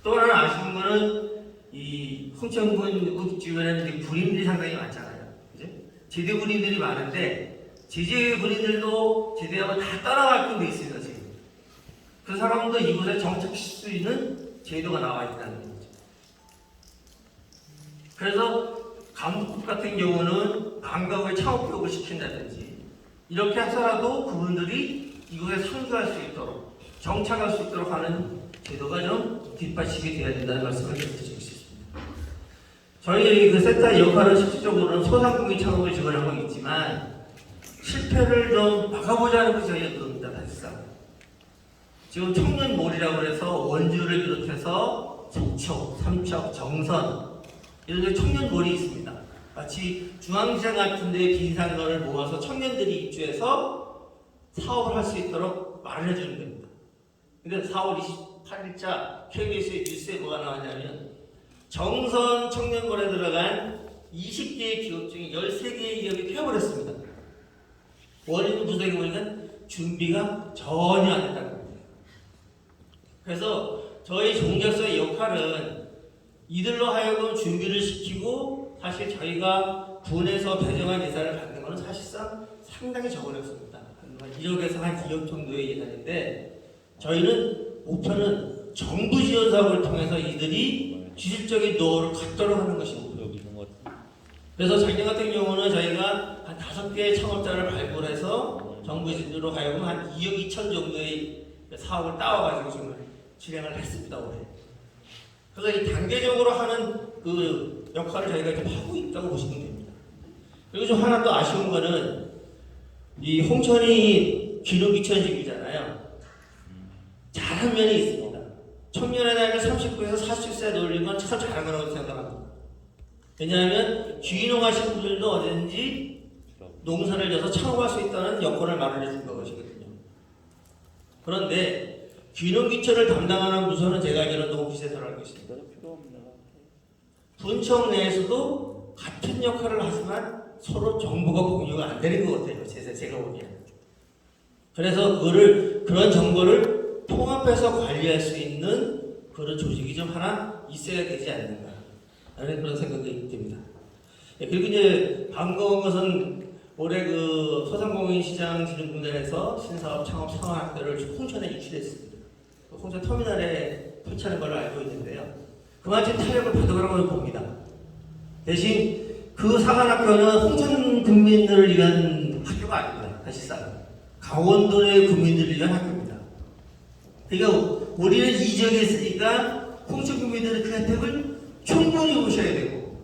또 하나 아쉬운 거는 이 홍천군 주변에는 군인들이 상당히 많잖아요. 그죠? 제대 군인들이 많은데 제재 군인들도 제대하고 다 따라갈 건 돼 있습니다. 지금. 그 사람도 이곳에 정착할 수 있는 제도가 나와 있다는 거죠. 그래서 강북 같은 경우는 방과후에 창업교육을 시킨다든지 이렇게 해서라도 그분들이 이곳에 상주할 수 있도록 정착할 수 있도록 하는 제도가 좀 뒷받침이 돼야 된다는 말씀을 드리고 싶습니다. 저희 그 센터의 역할은 실질적으로는 소상공인 창업을 지원하고 있지만 실패를 좀 막아보자는 것이 저희의 의도입니다. 사실상 지금 청년몰이라고 해서 원주를 비롯해서 서초, 삼척, 정선 이런 데 청년몰이 있습니다. 마치 중앙시장 같은 데 빈상권을 모아서 청년들이 입주해서 사업을 할 수 있도록 마련해 주는 겁니다. 근데 4월 28일자 KBS의 뉴스에 뭐가 나왔냐면 정선 청년몰에 들어간 20개의 기업 중에 13개의 기업이 폐업을 했습니다. 원인을 분석해 보니까 준비가 전혀 안 됐다는 겁니다. 그래서 저희 종작소의 역할은 이들로 하여금 준비를 시키고 사실 저희가 군에서 배정한 예산을 받는 것은 사실상 상당히 적어냈습니다. 한 1억에서 한 2억 정도의 예산인데 저희는 목표는 정부 지원 사업을 통해서 이들이 기술적인 노하우를 갖도록 하는 것이 목표입니다. 그래서 작년 같은 경우는 저희가 한 5개의 창업자를 발굴해서 정부 지원으로 하여금 한 2억 2천 정도의 사업을 따와가지고 지금 진행을 했습니다. 올해. 그래서 이 단계적으로 하는 그 역할을 저희가 지금 하고 있다고 보시면 됩니다. 그리고 좀 하나 또 아쉬운 거는 이 홍천이 기록이천지이잖아요. 잘한 면이 있습니다. 청년의 나이를 39에서 40세에 올린 건 참 잘한 거라고 생각합니다. 왜냐하면 귀농 하신 분들도 어디든지 농사를 져서 창업할 수 있다는 여건을 마련해 준 것이거든요. 그런데 귀농귀촌을 담당하는 부서는 제가 알기로는 농기세서를 알고 있습니다. 분청 내에서도 같은 역할을 하지만 서로 정보가 공유가 안 되는 것 같아요. 제가 보기에는. 그래서 그런 정보를 통합해서 관리할 수 있는 그런 조직이 좀 하나 있어야 되지 않는가 하는 그런 생각이 듭니다. 그리고 이제 반가운 것은 올해 그 소상공인시장 진흥공단에서 신사업 창업 상업학교를 홍천에 유치했습니다. 홍천 터미널에 설치하는 걸로 알고 있는데요. 그만큼 탄력을 받아가라고 봅니다. 대신 그 사관학교는 홍천 국민들을 위한 학교가 아닙니다. 사실상 강원도 내 국민들을 위한 학교입니다. 그러니까 우리는 이 지역에 있으니까 홍천 국민들은 그 혜택을 충분히 보셔야 되고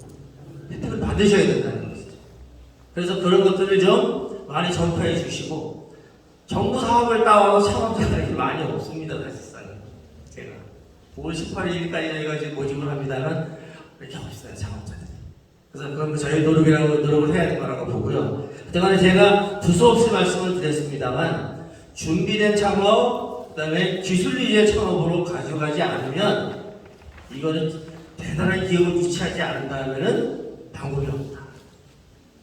혜택을 받으셔야 된다는 것이죠. 그래서 그런 것들을 좀 많이 전파해 주시고 정부 사업을 따와서 창업자들이 많이 없습니다. 사실상 제가 5월 18일까지 저희가 이제 모집을 합니다만 이렇게 없어요, 창업자들이. 그래서 그건 저희 노력을 해야 될 거라고 보고요. 그동안에 제가 두서없이 말씀을 드렸습니다만 준비된 창업, 그다음에 기술 위주의 창업으로 가져가지 않으면 이거는 대단한 기업을 유치하지 않는다면은 방법이 없다.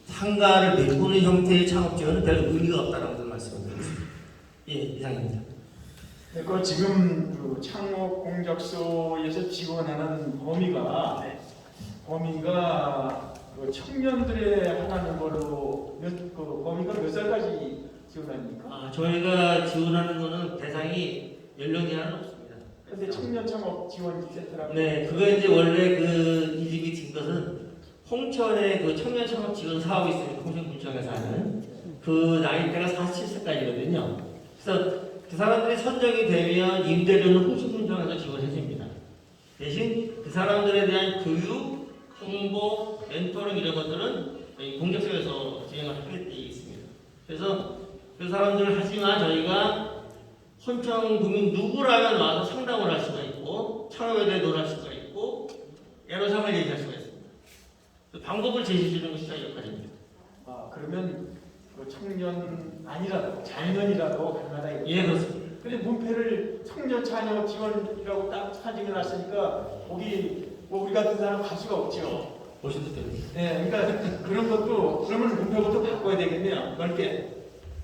상가를 메꾸는 형태의 창업 지원은 별 의미가 없다라고 말씀을 드렸습니다. 예, 이상입니다. 그 지금 그 창업 공작소에서 지원하는 범위가 그 청년들의 하나는 걸로 그 범위가 몇 살까지 지원합니까? 저희가 지원하는 거는 대상이 연령 제한은 없습니다. 근데 청년 창업 지원 센터라고. 네, 그거 이제 원래 그 이집이 진 것은 홍천에 그 청년 창업 지원 사업이 있습니다. 홍천군청에서 하는 그 나이대가 47세까지거든요. 그래서 그 사람들이 선정이 되면 임대료는 홍천군청에서 지원해 줍니다. 대신 그 사람들에 대한 교육, 홍보, 멘토링 이런 것들은 공작소에서 진행을 하게 되어 있습니다. 그래서 그 사람들을 하지만 저희가 혼천 국민 누구라면 와서 상담을 할 수가 있고 창업에 대해 논할 수가 있고 애로사항을 얘기할 수가 있습니다. 그 방법을 제시해 주는 것이 저희 역할입니다. 그러면 그 청년 아니라도 자녀이라도 가능하다 이거죠? 예, 그렇습니다. 근데 문패를 청년 자녀 지원이라고 딱 사진을 놨으니까 거기 뭐 우리 같은 사람 갈 수가 없죠. 보셔도 됩니다. 네, 그러니까 그런 것도 그러면 문표부터 바꿔야 되겠네요. 넓게.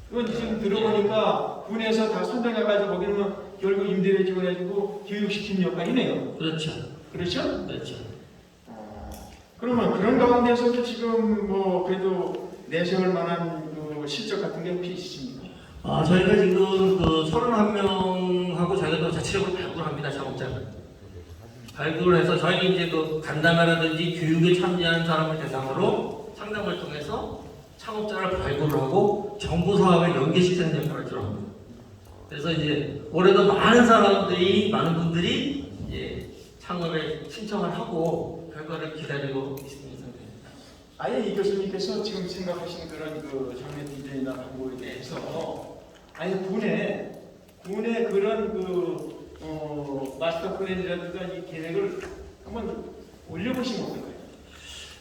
그건 지금 들어보니까 군에서 다 선정해가지고 거기는 결국 임대료 지원해주고 교육시키는 역할이네요. 그렇죠. 그렇죠? 그렇죠. 그러면 그런 가운데서도 지금 뭐 그래도 내세울 만한 그 실적 같은 게 혹시 있으십니까? 저희가 지금 그 31명하고 저희가 자체적으로 발굴을 합니다. 작업장을. 발굴을 해서 저희는 이제 그 간담회라든지 교육에 참여하는 사람을 대상으로 상담을 통해서 창업자를 발굴을 하고 정부 사업에 연계시키는 역할을 들어갑니다. 그래서 이제 올해도 많은 분들이 이제 창업에 신청을 하고 결과를 기다리고 있는 상태입니다. 아예 이 교수님께서 지금 생각하시는 그런 그 장애 디자인이나 방법에 대해서 아예 군에 그런 그 마스터 플랜이라든가 이 계획을 한번 올려보시면 어떨까요?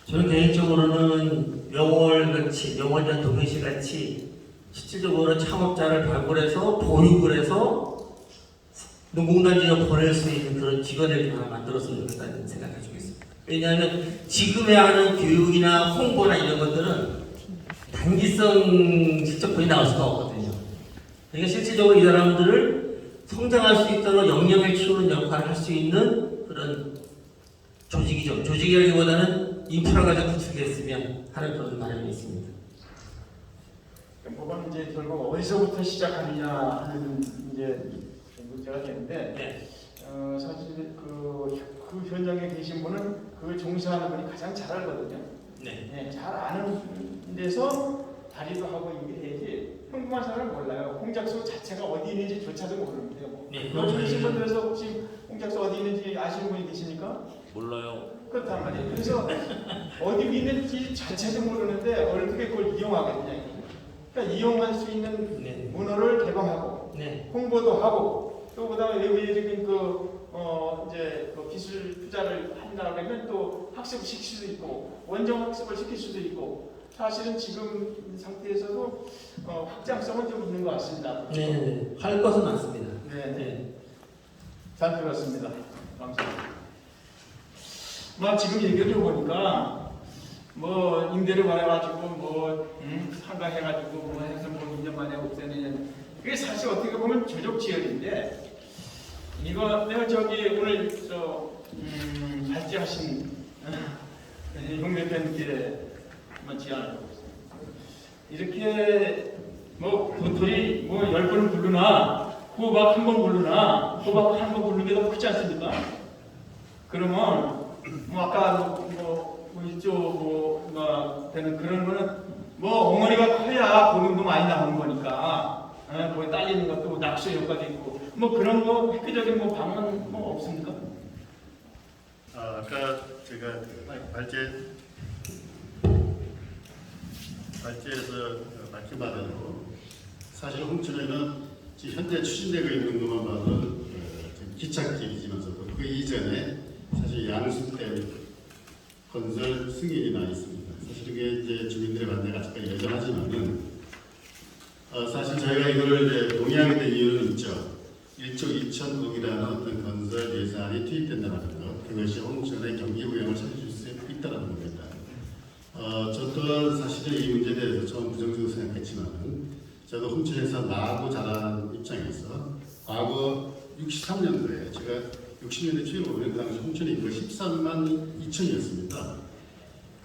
저는 개인적으로는 명월이나 동해시 같이 실질적으로 창업자를 발굴해서 보육을 해서 농공단지로 보낼 수 있는 그런 기관을 하나 만들었으면 좋겠다는 생각을 가지고 있습니다. 왜냐하면 지금에 하는 교육이나 홍보나 이런 것들은 단기성 실적분이 나올 수가 없거든요. 그러니까 실질적으로 이 사람들을 성장할 수 있도록 역량을 키우는 역할을 할 수 있는 그런 조직이죠. 조직이라기보다는 인프라가 좀 구축했으면 하는 그런 바람이 있습니다. 뭐가 이제 결국 어디서부터 시작하느냐 하는 이제 문제가 되는데 네. 사실 그 현장에 계신 분은 그 종사하는 분이 가장 잘 알거든요. 네. 네, 잘 아는 데서 발의도 하고 이게 해야지 평범한 사람은 몰라요. 공작소 자체가 어디 있는지조차도 모르는데요. 뭐. 네, 여기 계신 분들에서 혹시 공작소 어디 있는지 아시는 분이 계십니까? 몰라요. 그렇단 말이에요. 그래서 어디 있는지 자체도 모르는데 어떻게 그걸 이용하겠냐. 그러니까 이용할 수 있는 네. 문호를 개방하고 네. 홍보도 하고 또 그다음에 외부적인 이제 그 기술 투자를 한다 그러면 또 학습을 시킬 수도 있고 원정 학습을 시킬 수도 있고 사실은 지금 상태에서도 확장성은 좀 있는 것 같습니다. 네. 할 것은 많습니다. 네. 네. 잘 들었습니다. 감사합니다. 지금 얘기를 해보니까 임대료 받아가지고 상가 해가지고 해서 2년 만에 없애는 그게 사실 어떻게 보면 조족지혈인데 이거 내가 오늘 발제하신 용 대표님께 한번 제안을 해보겠습니다. 이렇게 뭐 도토리 뭐 10번 부르나 호박 한 번 부르나 호박 한 번 부르는 게 더 크지 않습니까? 그러면 뭐 아까 뭐 이쪽 뭐 되는 그런 거는 뭐 엉덩이가 커야 보름도 많이 나오는 거니까 거기 딸리는 것도 낙수 효과도 있고 뭐 그런 거 획기적인 뭐 방안 뭐 없습니까? 아까 제가 발제에서 밝힌 바대로 사실 홍천에는 지금 현재 추진되고 있는 것만 봐도 기착지이지만서도 그 이전에 사실 양수댐 건설 승인이 나 있습니다. 사실 이게 이제 주민들의 반대가 아직까지 여전하지만은 사실 저희가 이걸 이제 동의하게 된 이유는 있죠. 1조 2천억이라는 어떤 건설 예산이 투입된다는 것, 그것이 홍천의 경기부양을 살릴 수 있다는 겁니다. 저 또한 사실은 이 문제에 대해서 처음 부정적으로 생각했지만 저도 홍천에서 나고 자란 입장에서 과거 63년도에 제가 60년대 초에 보면 그 당시 홍천의 인구가 13만 2천이었습니다.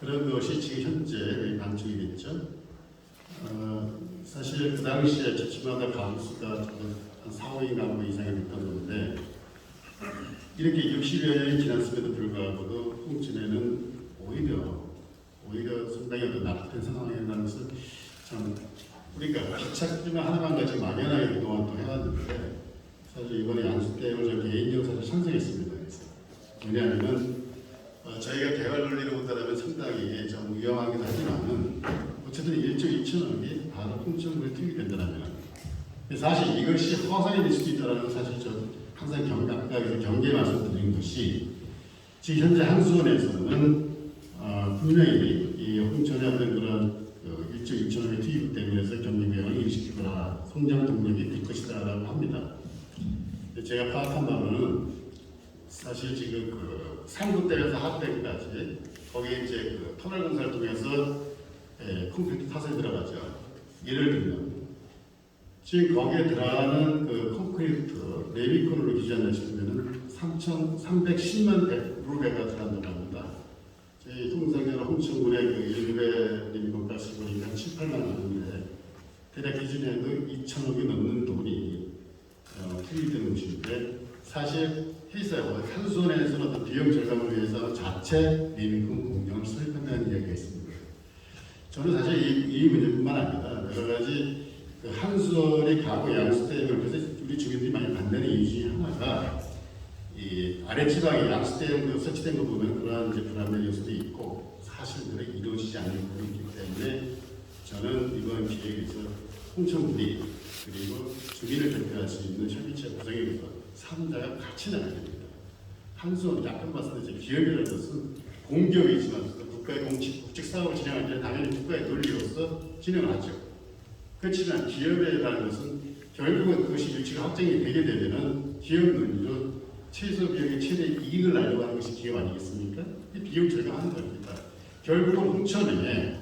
그런 것이 지금 현재 반쪽이 됐죠. 사실 그 당시에 집집마다 가구수가 한 4, 5인 가구 이상이 됐던 건데 이렇게 60여 년이 지났음에도 불구하고도 홍천에는 오히려 상당히 어떤 낙후된 상황이라는 것을 참 우리가 기착지만 하나만 가지고 막연하게 그동안 또 해왔는데 사실 이번에 양수댐을 저 개인적으로 사실 찬성했습니다. 왜냐하면 저희가 개발 논리로 본다면 상당히 좀 위험하기도 하지만은 어쨌든 1조 2천억이 바로 홍천구에 투입이 된다면 사실 이것이 허상이 될 수도 있다는 사실 저 항상 각각에서 경계 말씀드린 것이 지금 현재 한수원에서는 분명히 이 홍천의 어떤 그런 1조 2천억의 투입 때문에 경기부양을 일시키거나 성장 동력이 될 것이다라고 합니다. 제가 파악한 바로는 사실 지금 그 상구댐에서 하댐까지 거기에 이제 그 터널 공사를 통해서 콘크리트 타설이 들어가죠. 예를 들면 지금 거기에 들어가는 그 콘크리트 레미콘으로 기준한다 싶으면은 3,310만 루베가 들어간다고 합니다. 저희 통상적으로 홍천군의 그 1루베 레미콘 값이 보니까 7, 8만 원인데 대략 기준에도 2천억이 넘는 돈이 투입되는 것인데 사실 회사와 한수원에서는 어떤 비용 절감을 위해서 자체 레미콘 공장을 설립한다는 이야기가 있습니다. 저는 사실 이 문제뿐만 아니라 여러 가지 그 한수원의 가구 양수댐을 그래서 우리 주민들이 많이 반대하는 이유 중에 하나가 이 아랫지방에 양수댐 설치된 거 보면 그러한 이제 불안한 요소도 있고 사실대로 이루어지지 않는 부분이 있기 때문에 저는 이번 기획에서 홍천군이 그리고 주민을 대표할 수 있는 협의체 구성에 의해서 3자가 같이 나가야 됩니다. 한수원 약간 봤을 때 기업이라는 것은 공기업이지만 국가의 공직 사업을 진행할 때 당연히 국가의 논리로서 진행을 하죠. 그렇지만 기업이라는 것은 결국은 그것이 유치가 확정이 되게 되면은 기업 논리로 최소 비용의 최대 이익을 날려고 하는 것이 기업 아니겠습니까? 비용 절감하는 겁니다. 결국은 홍천에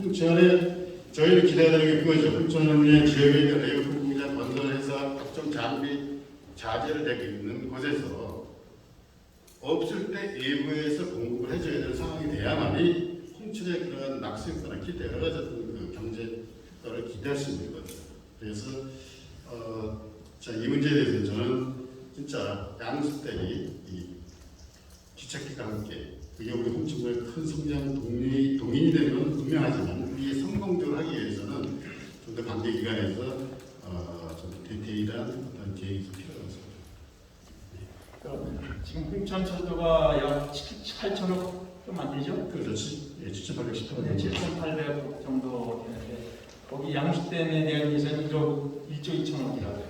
저희를 기대하는 게 그거죠. 홍천의 지역에 있는 레이어프 공장 건설해서 각종 장비 자재를 내고 있는 곳에서 없을 때 일부에서 공급을 해줘야 되는 상황이 돼야만이 홍천의 그런 낙수효과나 기대 여러 가지 그 경제 효과를 기대할 수 있는 거죠. 그래서 이 문제에 대해서 저는 진짜 양수댐이 이 기착기과 함께 그게 우리 홍천구의 큰 성장 동인이 되는 건 분명하지만 이게 성공적으로 하기 위해서는 좀 더 관계 기관에서 좀 디테일한 어떤 계획이 필요하습니다. 지금 홍천철도가 약 8천억 좀 안 되죠? 그렇죠. 7,818억. 네, 7,800억 정도 되는데 거기 양수댐에 대한 예산이 1조 2천억이라고요.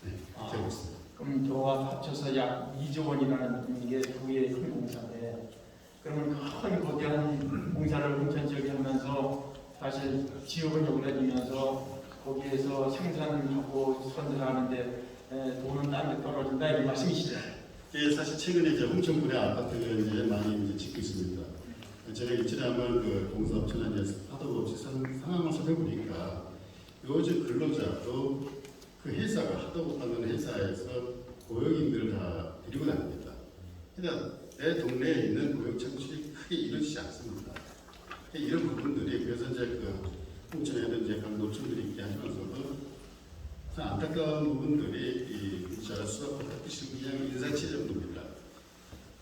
네, 되고 있습니다. 그럼 도와 합쳐서 약 2조 원이라는 게 두 개의 큰 공사인데 그러면 큰 거대한 공사를 홍천 지역에 하면서 사실 지역을 여기다주면서 거기에서 생산하고 선들하는데 돈은 딴 데 떨어진다 이런 말씀이시죠? 예, 사실 최근에 이제 홍천군의 아파트를 이제 많이 이제 짓고 있습니다. 제가 이틀에 한번 그 공사업체나 이제 하도 없이 상황을 살펴보니까 요즘 근로자도 그 회사가 하도 못하는 회사에서 고용인들을 다 데리고 다닙니다. 그러니까 내 동네에 있는 고용 창출이 크게 이루어지지 않습니다. 이런 부분들이 그래서 이제 그 홍천에는 이제 그런 노출들이 있게 하면서도 참 안타까운 부분들이 이 제가 수업을 했듯이 그냥 인사치 정도입니다.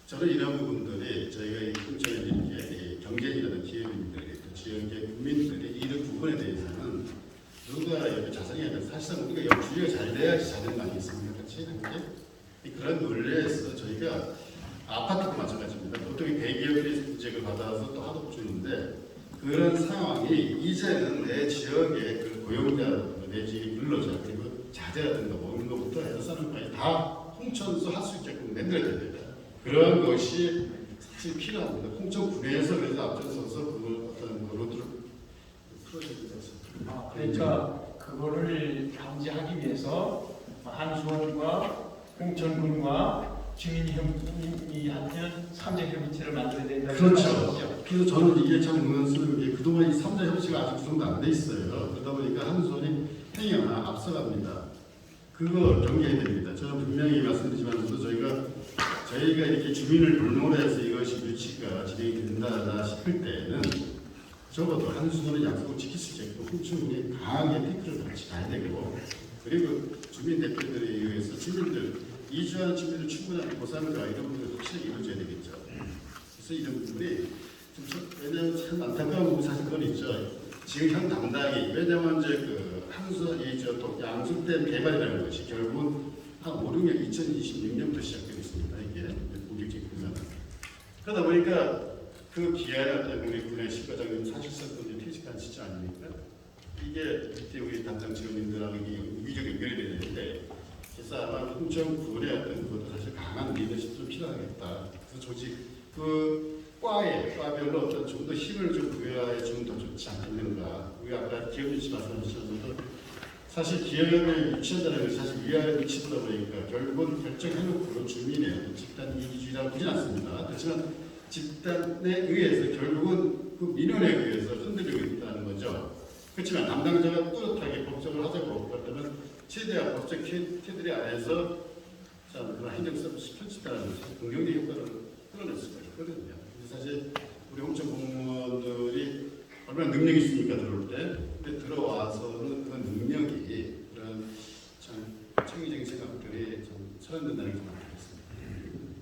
저는 이런 부분들이 저희가 이 홍천에 이렇게 경제인이라든 기업인들이 또 지역의 국민들이 이런 부분에 대해서는 누가 이렇게 자성해야 돼. 사실상 우리가 영주의가 잘 돼야지 자는 거 아니겠습니까? 같이 그런 논리에서 저희가 아파트도 마찬가지입니다. 보통 대기업이 이제 받아서 또 하도 주는데 그런 상황이 이제는 내 지역의 그 고용자 내 지역의 근로자 그리고 자재라든가 먹는 것부터 해서 사는 바에 다 홍천에서 할 수 있게끔 만들어야 됩니다. 그런 것이 사실 필요합니다. 홍천군에서 그래서 앞장서서 그걸 어떤 로드를 풀어야 된다고 그러니까 그거를 방지하기 위해서 한수원과 홍천군과 주민이 하면 삼자협의체를 만들어야 된다는 그렇죠. 그래서 저는 이게 참 의문스러운 게 그동안 이 3자 협의체가 아직 구성도 안 돼 있어요. 그러다 보니까 한수원이 행여나 앞서갑니다. 그거 경계해야 됩니다. 저는 분명히 말씀드리지만서도 저희가 이렇게 주민을 불능으로 해서 이것이 유치가 진행이 된다 싶을 때는 적어도 한수원의 약속을 지킬 수 있게끔 홍천군이 강하게 태클을 같이 가야 되고 그리고 주민 대표들에 의해서 주민들 이주하는 주민들 충분한 보상과 이런 부분을 확실히 이루어져야 되겠죠. 그래서 이런 부분이 왜냐하면 참 안타까운 부분 사실 그건 있죠. 지금 현 당당히 왜냐하면 이제 그 한수원 또 양수댐 개발이라는 것이 결국은 한 5, 6년 2026년부터 시작되겠습니다. 이게 본격적인 분야는 그러다 보니까 그 기한을 때문에 우리 군의 실과장님 사실상 또 퇴직한 시점 아닙니까? 이게 그때 우리 담당 지원인들하고 유기적 연결이 되는데 그래서 아마 홍천군의 어떤 것도 사실 강한 리더십이 좀 필요하겠다. 그래서 조직 과별로 어떤 좀 더 힘을 좀 부여해 주면 더 좋지 않겠는가. 우리 아까 기업 유치 말씀하셨는데 사실 기업을 유치한다는 것이 사실 위아래 미치다 보니까 결국은 결정해놓고 주민의 집단 이기주의라고 보진 않습니다. 그렇지만 집단에 의해서 결국은 그 민원에 의해서 흔들리고 있다는 거죠. 그렇지만 담당자가 뚜렷하게 법적을 하자고 그렇다면 최대한 법적 테두리 안에서 그런 행정 서비스 펼치다는 것이 긍정적인 효과를 끌어낼 수가 있거든요. 사실 우리 홍천 공무원들이 얼마나 능력이 있습니까 들어올 때. 근데 들어와서는 그 능력이 그런 참 창의적인 생각들이 좀 실현된다는 생각이 들었습니다.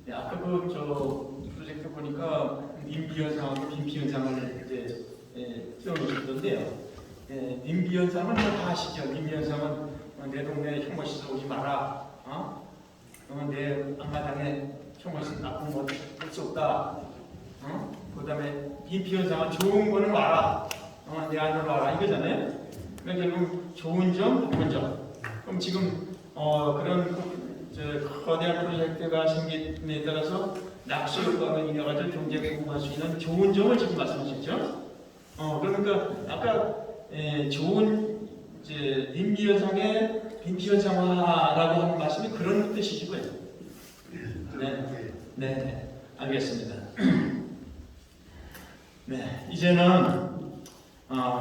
네, 아까 저 프로젝트 보니까 님비 현상하고 빈피 현상을 이제 띄워놓으셨던데요. 님비 현상은 다 아시죠? 님비 현상은 내 동네에 혐오 씻어 오지 마라. 내 앞마당에 혐오 씻어 나쁜 거 할 수 없다. 그다음에 빈피 현상은 좋은 거는 와라. 내 안으로 와라 이거잖아요. 그러니까 결국 좋은 점, 나쁜 점. 그럼 지금 그런 거대한 프로젝트가 생김에 따라서 낙수 효과가 이어가지고 경제가 공부할 수 있는 좋은 점을 지금 말씀하셨죠. 그러니까 아까 좋은 님비 현상의 빈피 현상화라고 하는 말씀이 그런 뜻이시고요. 네, 알겠습니다. 네, 이제는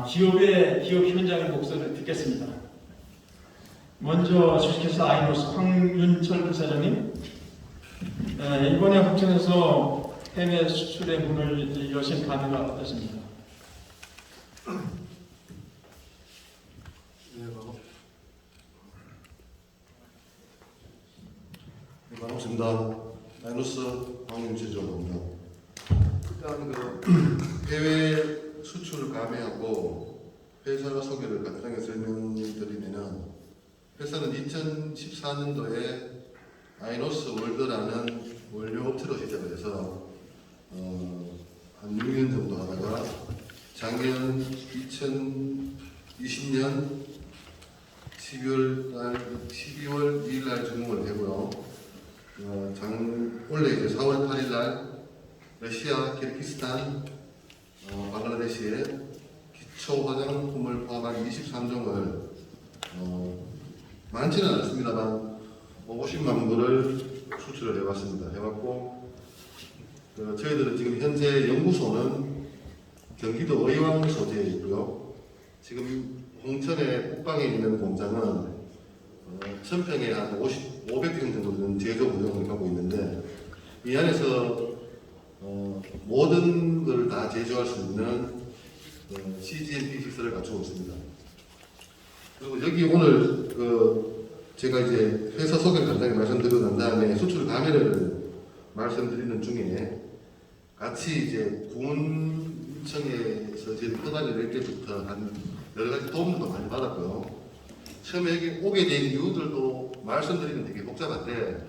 기업 현장의 목소리를 듣겠습니다. 먼저 주식회사 아이노스 황윤철 부사장님, 이번에 홍천에서 해외 수출의 문을 여신 감회가 어떻습니까? 네, 반갑습니다. 아이노스 황윤철입니다. 일단 해외 수출 감회하고 회사 소개를 간단하게 설명드리면은 회사는 2014년도에 아이노스 월드라는 원료 업체로 시작을 해서 한 6년 정도 하다가 작년 2020년 12월 2일 날 중공을 되고요. 원래 이제 4월 8일 날 러시아, 키르기스탄, 방글라데시에 기초 화장품을 포함한 23종을 많지는 않습니다만 50만 불을 수출을 해왔습니다. 해왔고 저희들은 지금 현재 연구소는 경기도 의왕 소재에 있고요. 지금 홍천의 북방에 있는 공장은 1000평에 한 500평 정도 되는 제조 운영을 하고 있는데 이 안에서 모든 걸 다 제조할 수 있는 CGMP 시설을 갖추고 있습니다. 그리고 여기 오늘 제가 이제 회사 소개를 간단히 말씀드리고 난 다음에 수출 감회를 말씀드리는 중에 같이 이제 군청에서 저희 떠다니를 낼 때부터 한 여러 가지 도움도 많이 받았고요. 처음에 여기 오게 된 이유들도 말씀드리면 되게 복잡한데,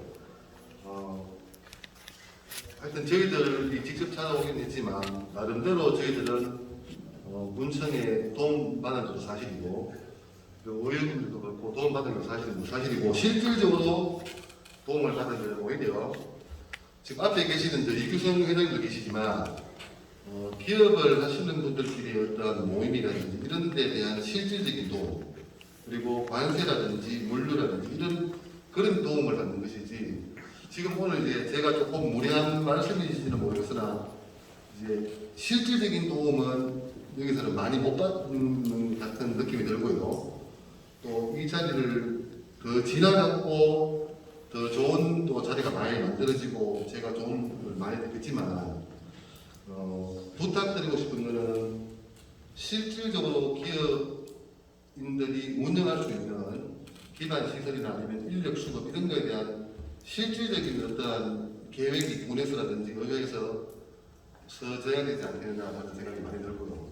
하여튼 저희들이 직접 찾아오긴 했지만 나름대로 저희들은 군청에 도움 받은 것도 사실이고, 의원님들도 그렇고 도움 받은 것도 사실이고 실질적으로 도움을 받은 것은 오히려 지금 앞에 계시는 이규성 회장님도 계시지만 기업을 하시는 분들끼리 어떤 모임이라든지 이런 데 대한 실질적인 도움, 그리고 관세라든지 물류라든지 이런 그런 도움을 받는 것이지, 지금 오늘 이제 제가 조금 무례한 말씀이실지는 모르겠으나 이제 실질적인 도움은 여기서는 많이 못 받는 같은 느낌이 들고요. 또 이 자리를 더 지나갔고 더 좋은 또 자리가 많이 만들어지고 제가 좋은 걸 많이 듣겠지만 부탁드리고 싶은 거는 실질적으로 기업인들이 운영할 수 있는 기반 시설이나 아니면 인력 수급 이런 거에 대한 실질적인 어떠한 계획이 군에서라든지 의회에서 서져야 되지 않겠나 하는 생각이 많이 들고요.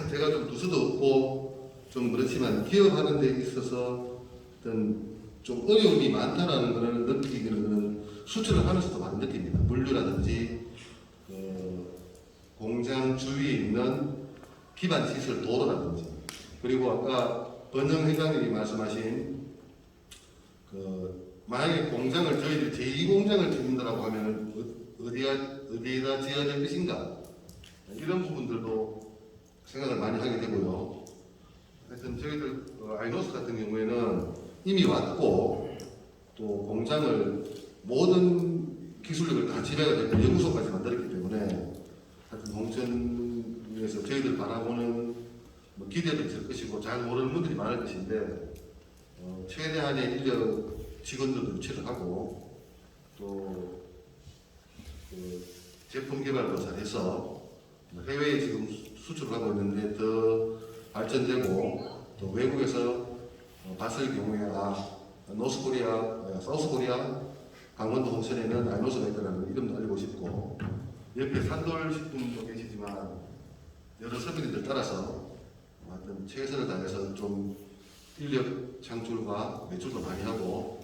제가 좀 두서도 없고 좀 그렇지만 기업하는 데 있어서 어떤 좀 어려움이 많다는 것을 느끼기는 수출을 하면서도 많이 느낍니다. 물류라든지 공장 주위에 있는 기반 시설 도로라든지, 그리고 아까 번영 회장님이 말씀하신 만약에 공장을 저희들 제2공장을 짓는다라고 하면 어디에다 지어야 될 것인가, 이런 부분들도 생각을 많이 하게 되고요. 하여튼 저희들 아이노스 같은 경우에는 이미 왔고 또 공장을 모든 기술력을 다 집약을 했고 연구소까지 만들었기 때문에 하여튼 홍천에서 저희들 바라보는 기대도 있을 것이고 잘 모르는 분들이 많을 것인데 최대한의 인력 직원들도 유치를 하고 또 제품 개발도 잘해서 해외에 지금 수출을 하고 있는데 더 발전되고 또 외국에서 봤을 경우에 노스코리아, 사우스코리아 강원도 홍천에는 아이노스가 있다는 이름도 알리고 싶고, 옆에 산돌식품도 계시지만 여러 서민들 따라서 하여튼 최선을 다해서 좀 인력 창출과 매출도 많이 하고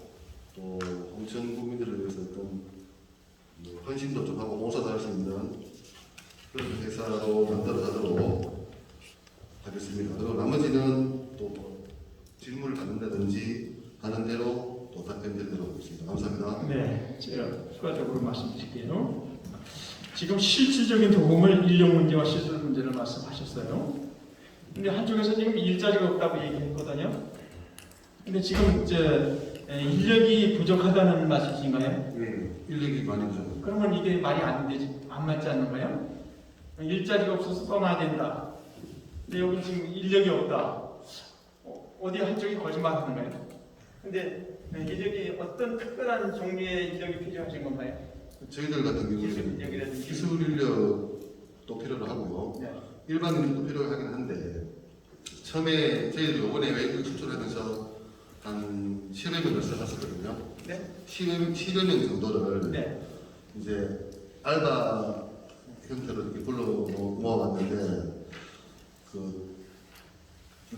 또 홍천 국민들을 위해서 어떤 헌신도 좀 하고 봉사도 할 수 있는 그런 회사로 만들어가도록 하겠습니다. 그리고 나머지는 또 질문을 받는다든지 하는 대로 또 답변드리도록 하겠습니다. 감사합니다. 네, 제가 추가적으로 말씀드릴게요. 지금 실질적인 도움을 인력 문제와 시설 문제를 말씀하셨어요. 근데 한쪽에서 지금 일자리가 없다고 얘기했거든요. 근데 지금 이제 인력이 부족하다는 말씀이신가요? 네, 인력이 많이 부족. 그러면 이게 말이 안 맞지 않는 거예요? 일자리가 없어서 떠나야 된다. 근데 여기 지금 인력이 없다. 어디 한쪽이 거짓말하는 거예요? 근데 인력이 어떤 특별한 종류의 인력이 필요하신 건가요? 저희들 같은 경우에는 기술 인력도 필요로 하고요. 네. 일반 인력도 필요하긴 한데 처음에 저희들 이번에 외국 수출하면서 한 10여 명을 써놨었거든요. 네. 10여 명 정도를 네. 이제 알바 형태로 이렇게 불러 모아봤는데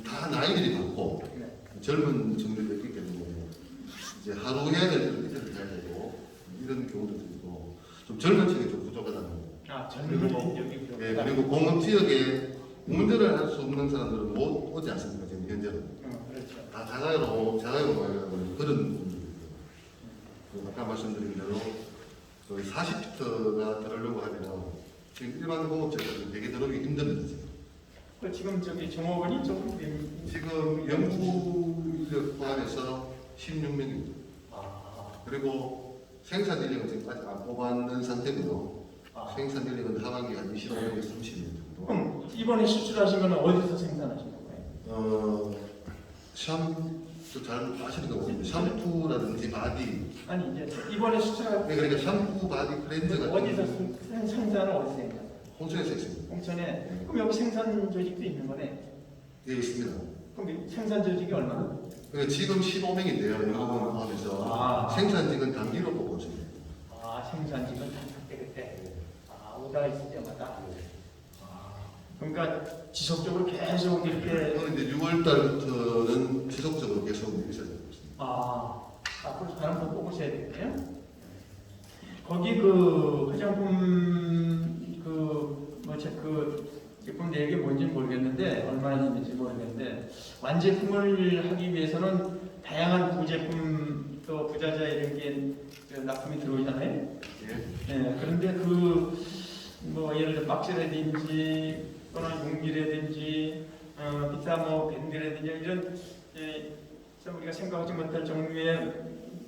다 나이들이 많고 네. 젊은 청년들이 있기 때문에 이제 하루 해야 될 때는 이틀을 해야 되고 이런 경우도 있고 좀 젊은 층이 좀 부족하다는 거. 젊은 인력이 필요하다. 예, 그리고 공업 지역에 운전을 할 수 없는 사람들은 못 오지 않습니까? 지금 현재는. 그렇죠. 다 자가로 가려고 그런 분들이 있고요. 아까 말씀드린 대로 40피트가 들어오려고 하면 지금 일반 공업체들은 되게 들어오기 힘듭니다. 지금 저기 종업원이 조금 지금 연구 인력 포함해서 16명입니다. 그리고 생산 인력은 지금까지 안 뽑았는 상태고요. 생산 인력은 하반기 한 25명에서 30명 정도. 그럼 이번에 수출하신 거는 어디서 생산하신 거예요? 잘 아시는 거 같은데 샴푸라든지 바디. 아니 이제 이번에 수출할 네, 그러니까 샴푸, 바디, 클렌저 같은 어디서 생산을 어디서 생산? 홍천에서 있습니다. 홍천에. 그럼 여기 생산 조직도 있는 거네. 예, 있습니다. 그럼 생산 조직이 얼마나? 지금 15명인데요. 영업원 포함해서 생산직은 단기로 뽑고 있습니다. 생산직은 다 그때. 오다가 있을 때마다. 그러니까 지속적으로 계속 이렇게. 이제 6월 달부터는 지속적으로 계속 있어야 되고 있습니다. 앞으로 다른 분 뽑으셔야 되겠네요. 거기 그 화장품 그 제품 내역이 뭔지 모르겠는데 얼마나 있는지 모르겠는데 완제품을 하기 위해서는 다양한 부제품 또 부자재 이런 게 납품이 들어오잖아요. 네, 그런데 뭐 예를 들어 박스라든지 또는 용기라든지 기타 밴드라든지 이런 우리가 생각하지 못할 종류의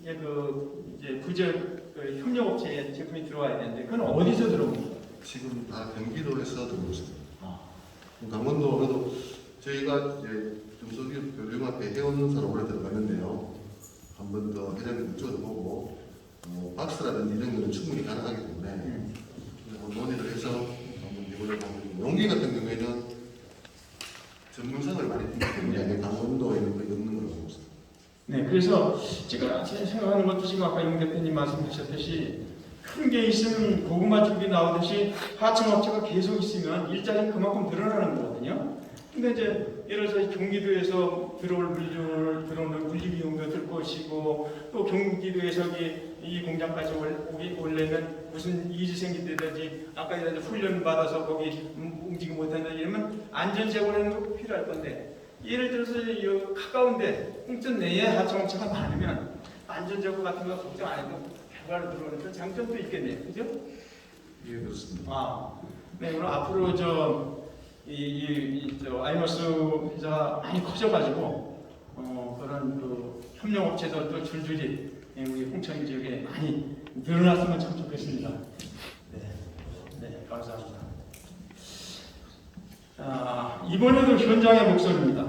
이제 협력업체의 제품이 들어와야 되는데 그건 어디서 들어옵니까? 지금 다 경기도에서 들어오고 있습니다. 강원도로도 저희가 이제 중소기업교육협회 회원사로 올해 들어갔는데요. 한 번 더 회장님 쪽도 보고 박스라든지 이런 거는 충분히 가능하기 때문에 논의를 해서 한번 해보려고 합니다. 용기 같은 경우에는 전문성을 많이 띄기 때문에 강원도에 없는 걸로 보고 있습니다. 네, 그래서 제가 생각하는 것도 지금 아까 용 대표님 말씀하셨듯이 큰 게 있으면 고구마 죽이 나오듯이 하청업체가 계속 있으면 일자리는 그만큼 늘어나는 거거든요. 근데 이제 예를 들어서 경기도에서 들어오는 물리비용도 들 것이고 또 경기도에서 이 공장까지 오려면 무슨 일이 생긴다든지 아까 예를 들어 훈련 받아서 거기 움직이지 못한다 이러면 안전제고라는 것도 필요할 건데 예를 들어서 이 가까운데 홍천 내에 하청업체가 많으면 안전제고 같은 거 걱정 안 해도 개발로 들어오는 그런 장점도 있겠네요. 그죠? 예, 그렇습니다. 네, 그럼 앞으로 저 아이머스 회사가 많이 커져가지고 그런 협력업체들도 줄줄이 우리 홍천 지역에 많이 늘어났으면 참 좋겠습니다. 네, 감사합니다. 이번에도 현장의 목소리입니다.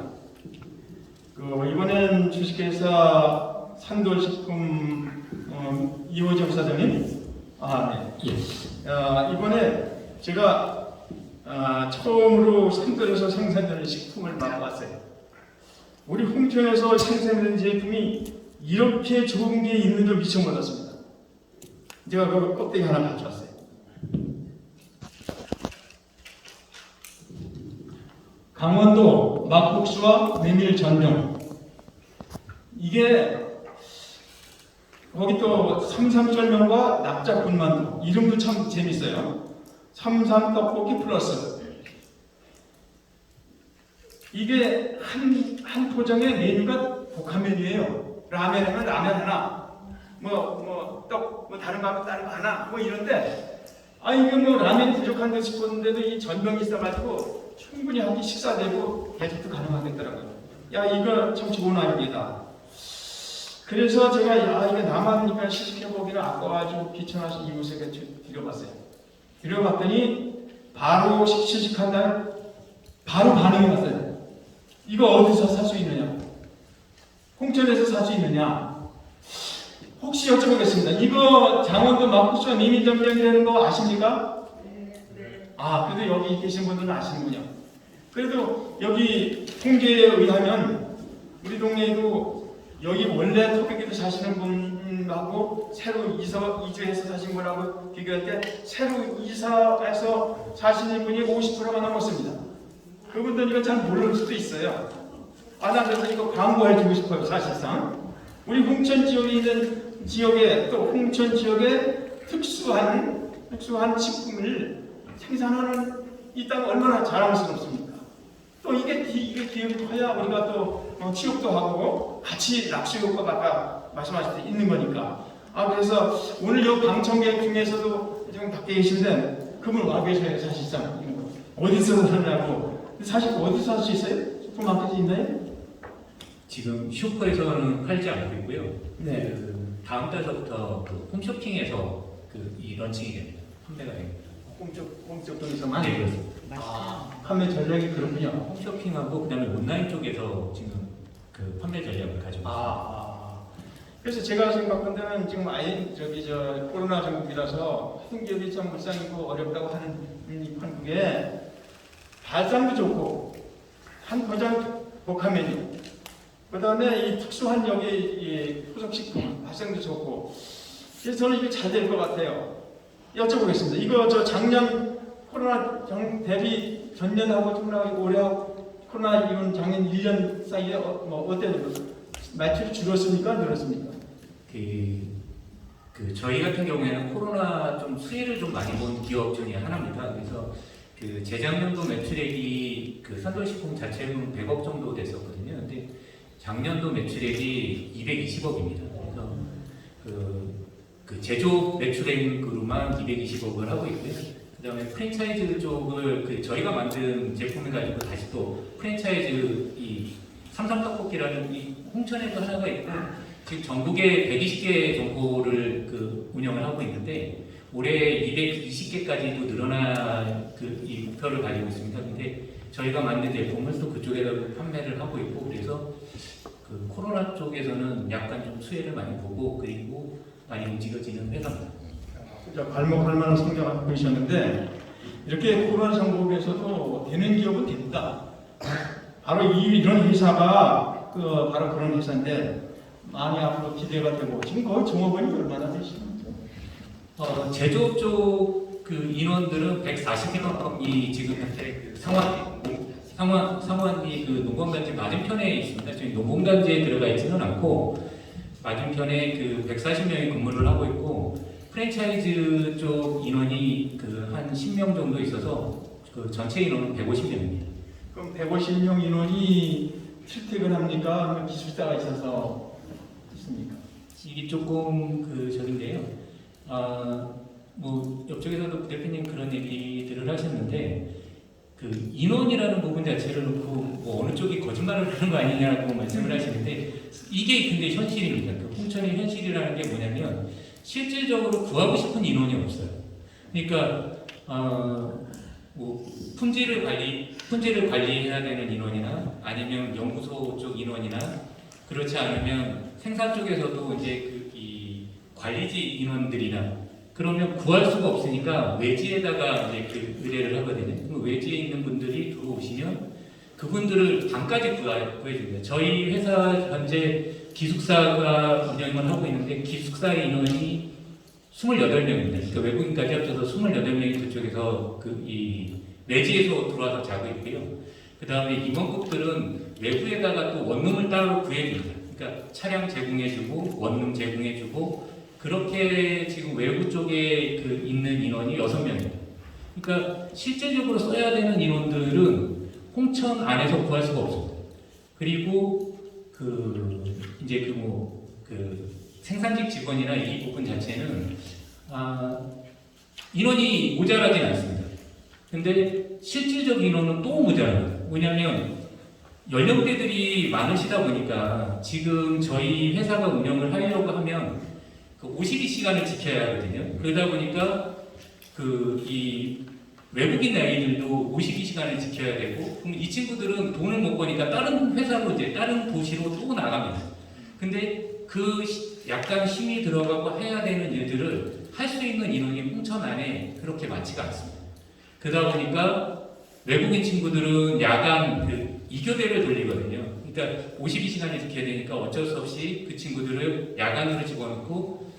이번엔 주식회사 산돌식품 이호정 사장님. 이번에 제가 처음으로 산돌에서 생산되는 식품을 맛봤어요. 우리 홍천에서 생산되는 제품이 이렇게 좋은 게 있는 줄 미처 몰랐습니다. 제가 그 껍데기 하나 가져왔어요. 강원도 막국수와 메밀 전병. 이게 거기 또 삼삼절명과 납작군만두 이름도 참 재밌어요. 삼삼떡볶이 플러스. 이게 한 포장의 메뉴가 복합 메뉴예요. 라면 하면 라면 하나, 떡 다른 거 하면 다른 거 하나, 이런데 이게 라면이 부족한데 싶었는데도 이 전병이 있어가지고 충분히 한 끼 식사되고 대접도 가능하겠더라고요. 이거 참 좋은 아이디어다. 그래서 제가 이게 남았으니까 시식해보기는 아까워가지고 귀찮아서 이웃에게 드려봤어요. 드려봤더니 바로 시식한 날 바로 반응이 왔어요. 이거 어디서 살 수 있느냐? 홍천에서 살 수 있느냐? 혹시 여쭤보겠습니다. 이거 장원도 막국수와 미미점령되는 거 아십니까? 그래도 여기 계신 분들은 아시는군요. 그래도 여기 통계에 의하면 우리 동네에도 여기 원래 토끼기도 사시는 분하고 새로 이주해서 사신 분하고 비교할 때 새로 이사해서 사시는 분이 50%가 넘었습니다. 그분들은 이거 잘 모를 수도 있어요. 나 그래서 이거 광고해주고 싶어요. 사실상 우리 홍천 지역에 있는 지역에 또 홍천 지역에 특수한 식품을 생산하는 이 땅 얼마나 자랑스럽습니까? 또 이게 기업이 커야 우리가 또 취업도 하고 같이 납수 효과가 아까 말씀하신 대 있는 거니까. 그래서 오늘 이 방청객 중에서도 지금 밖에 계신데 그분 와 계셔요. 사실상 어디서 사느냐고. 사실 어디서 살 수 있어요? 슈퍼마켓이 있나요? 지금 슈퍼에서는 팔지 않고 있고요. 네. 다음 달서부터 홈쇼핑에서 이 런칭이 됩니다. 판매가 됩니다. 홈쇼핑에서만? 네, 그렇습니다. 판매 전략이 그렇군요. 홈쇼핑하고 그다음에 온라인 쪽에서 지금 판매 전략을 가지고 있습니다. 그래서 제가 생각한다는 지금 코로나 전국이라서 행정이 참 불쌍하고 어렵다고 하는 이 판국에 발상도 좋고 한 가장 복합 메뉴, 그다음에 이 특수한 여기 이 후속식품 발상도 좋고, 그래서 저는 이게 잘 될 것 같아요. 여쭤보겠습니다. 이거 저 작년 코로나 대비 전년하고 전년하고 올해하고 코로나 이후 작년 1년 사이에 어때요? 매출이 줄었습니까? 늘었습니까? 저희 같은 경우에는 코로나 좀 수혜를 좀 많이 본 기업 중에 하나입니다. 그래서 재작년도 매출액이 선도식품 자체는 100억 정도 됐었거든요. 근데 작년도 매출액이 220억입니다. 그래서 제조업 매출액으로만 220억을 하고 있고요. 그다음에 프랜차이즈 쪽을 저희가 만든 제품을 가지고 다시 또 프랜차이즈 이 삼삼떡볶이라는 이 홍천에도 하나가 있고 지금 전국에 120개 점포를 운영을 하고 있는데 올해 220개까지도 늘어날 이 목표를 가지고 있습니다. 근데 저희가 만든 제품을 또 그쪽에다 판매를 하고 있고, 그래서 코로나 쪽에서는 약간 좀 수혜를 많이 보고 그리고 많이 움직여지는 회사입니다. 발목할 만한 성장을 보이셨는데 이렇게 코로나 상황에서도 되는 기업은 됩니다. 바로 이런 회사가 바로 그런 회사인데 많이 앞으로 기대가 되고, 지금 거의 종업원이 얼마나 되시는지? 제조업 쪽 인원들은 140명이 지금 현재 상원이 농공단지 맞은편에 있습니다. 지금 농공단지에 들어가 있지는 않고 맞은편에 140명이 근무를 하고 있고, 프랜차이즈 쪽 인원이 한 10명 정도 있어서 전체 인원은 150명입니다. 그럼 150명 인원이 출퇴근합니까? 아니면 기술자가 있어서 있습니까? 이게 조금 저긴데요. 옆쪽에서도 대표님 그런 얘기들을 하셨는데 인원이라는 부분 자체를 놓고 어느 쪽이 거짓말을 하는 거 아니냐고 말씀을 하시는데 이게 근데 현실입니다. 홍천의 현실이라는 게 뭐냐면 실질적으로 구하고 싶은 인원이 없어요. 그러니까 품질을 관리해야 되는 인원이나 아니면 연구소 쪽 인원이나 그렇지 않으면 생산 쪽에서도 이제 이 관리직 인원들이나 그러면 구할 수가 없으니까 외지에다가 이제 의뢰를 하거든요. 그럼 외지에 있는 분들이 들어오시면 그분들을 반까지 구해줍니다. 저희 회사 현재 기숙사가 운영을 하고 있는데 기숙사 인원이 28명입니다. 그러니까 외국인까지 합쳐서 28명이 그쪽에서 이 외지에서 들어와서 자고 있고요. 그 다음에 임원급들은 외부에다가 또 원룸을 따로 구해줍니다. 그러니까 차량 제공해주고 원룸 제공해주고 그렇게 지금 외부 쪽에 있는 인원이 6명입니다. 그러니까 실제적으로 써야 되는 인원들은 홍천 안에서 구할 수가 없습니다. 그리고 이제 생산직 직원이나 이 부분 자체는 인원이 모자라진 않습니다. 근데 실질적 인원은 또 모자랍니다. 왜냐하면 연령대들이 많으시다 보니까 지금 저희 회사가 운영을 하려고 하면 52시간을 지켜야 하거든요. 그러다 보니까 이 외국인 아이들도 52시간을 지켜야 되고, 그럼 이 친구들은 돈을 못 버니까 다른 회사로 이제 다른 도시로 또 나갑니다. 근데 약간 힘이 들어가고 해야 되는 일들을 할 수 있는 인원이 홍천 안에 그렇게 많지가 않습니다. 그러다 보니까 외국인 친구들은 야간 2교대를 돌리거든요. 그러니까 52시간을 지켜야 되니까 어쩔 수 없이 그 친구들을 야간으로 집어넣고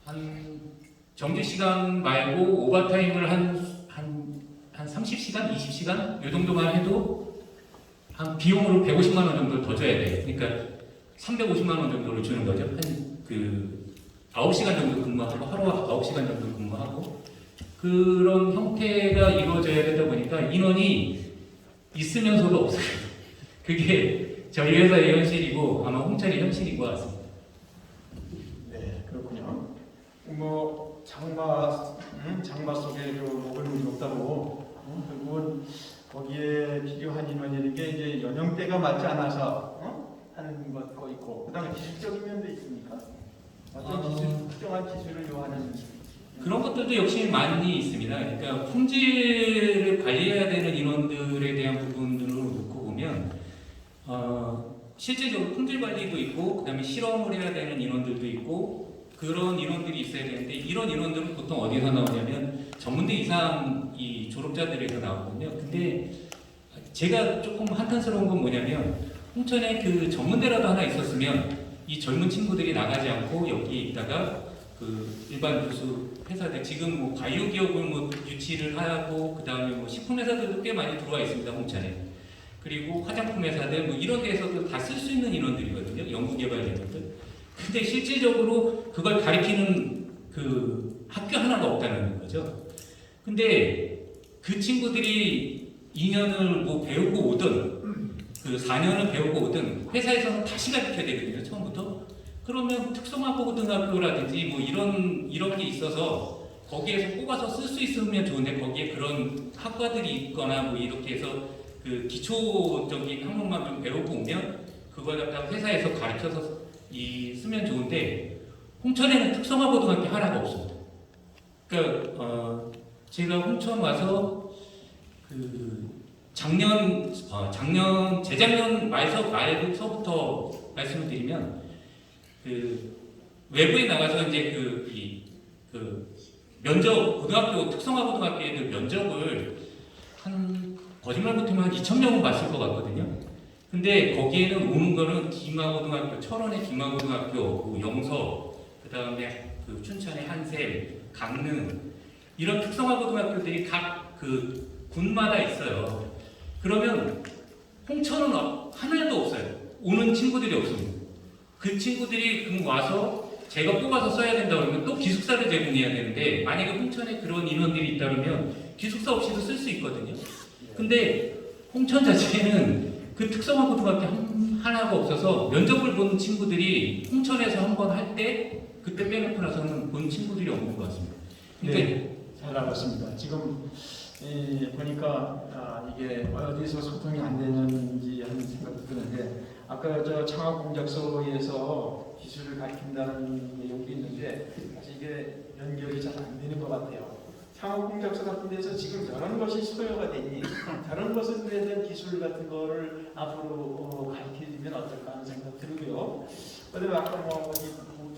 한 정규시간 말고 오버타임을 한 30시간, 20시간 이 정도만 해도 한 비용으로 150만 원 정도 더 줘야 돼요. 그러니까 350만 원 정도를 주는 거죠. 한 9시간 정도 근무하고 하루 9시간 정도 근무하고 그런 형태가 이루어져야 되다 보니까 인원이 있으면서도 없어요. 그게 저희 회사의 현실이고 아마 홍천의 현실인 것 같습니다. 네, 그렇군요. 장마 속에 먹을 물이 없다고 결국은 거기에 필요한 인원이라는 게 이제 연령대가 맞지 않아서 하는 것도 있고, 그다음에 기술적인 면도 있습니까? 어떤 특정한 기술을 요하는 그런 것들도 역시 많이 있습니다. 그러니까 품질을 관리해야 되는 인원들에 대한 부분들을 놓고 보면 실질적으로 품질 관리도 있고 그다음에 실험을 해야 되는 인원들도 있고 그런 인원들이 있어야 되는데 이런 인원들은 보통 어디서 나오냐면 전문대 이상 이 졸업자들에서 나오거든요. 근데 제가 조금 한탄스러운 건 뭐냐면 홍천에 그 전문대라도 하나 있었으면 이 젊은 친구들이 나가지 않고 여기에 있다가 그 일반 교수 회사들 지금 뭐 바이오 기업을 뭐 유치를 하고 그다음에 뭐 식품 회사들도 꽤 많이 들어와 있습니다. 홍천에. 그리고 화장품 회사들 뭐 이런 데에서도 다 쓸 수 있는 인원들이거든요. 연구개발 인원들. 근데 실질적으로 그걸 가리키는 그 학교 하나가 없다는 거죠. 근데 그 친구들이 2년을 뭐 배우고 오든 그 4년을 배우고 오든 회사에서는 다시 가르쳐야 되거든요. 처음부터. 그러면 특성화고등학교라든지 뭐 이런 게 있어서 거기에서 뽑아서 쓸 수 있으면 좋은데 거기에 그런 학과들이 있거나 뭐 이렇게 해서 그 기초적인 학문만 좀 배우고 오면 그걸 갖다 회사에서 가르쳐서 쓰면 좋은데 홍천에는 특성화고등학교 하나가 없습니다. 그러니까 제가 홍천 와서 그 재작년 말서부터 말씀을 드리면 그 외부에 나가서 이제 그 면접 고등학교 특성화고등학교 애들 면접을 한 거짓말 못하면 한 2,000명은 봤을 것 같거든요. 근데 거기에는 오는 거는 김하고등학교, 철원의 김하고등학교, 영서, 그 다음에 그 춘천의 한샘, 강릉 이런 특성화고등학교들이 각 그 군마다 있어요. 그러면 홍천은 하나도 없어요. 오는 친구들이 없습니다. 그 친구들이 그럼 와서 제가 뽑아서 써야 된다 그러면 또 기숙사를 제공해야 되는데 만약에 홍천에 그런 인원들이 있다 그러면 기숙사 없이도 쓸 수 있거든요. 근데 홍천 자체는 그 특성화고등학교 하나가 없어서 면접을 보는 친구들이 홍천에서 한번 할 때 그때 빼놓고 나서는 본 친구들이 없는 것 같습니다. 네, 잘 알았습니다. 지금 보니까 이게 어디서 소통이 안 되는지 하는 생각도 드는데 아까 저 창업공작소에서 기술을 가르친다는 내용도 있는데 사실 이게 연결이 잘 안 되는 것 같아요. 창업공작소 같은 데서 지금 저런 것이 소요가 되니 다른 것에 대한 기술 같은 거를 앞으로 가르쳐주면 어떨까 하는 생각 들고요. 그다음에 아까 뭐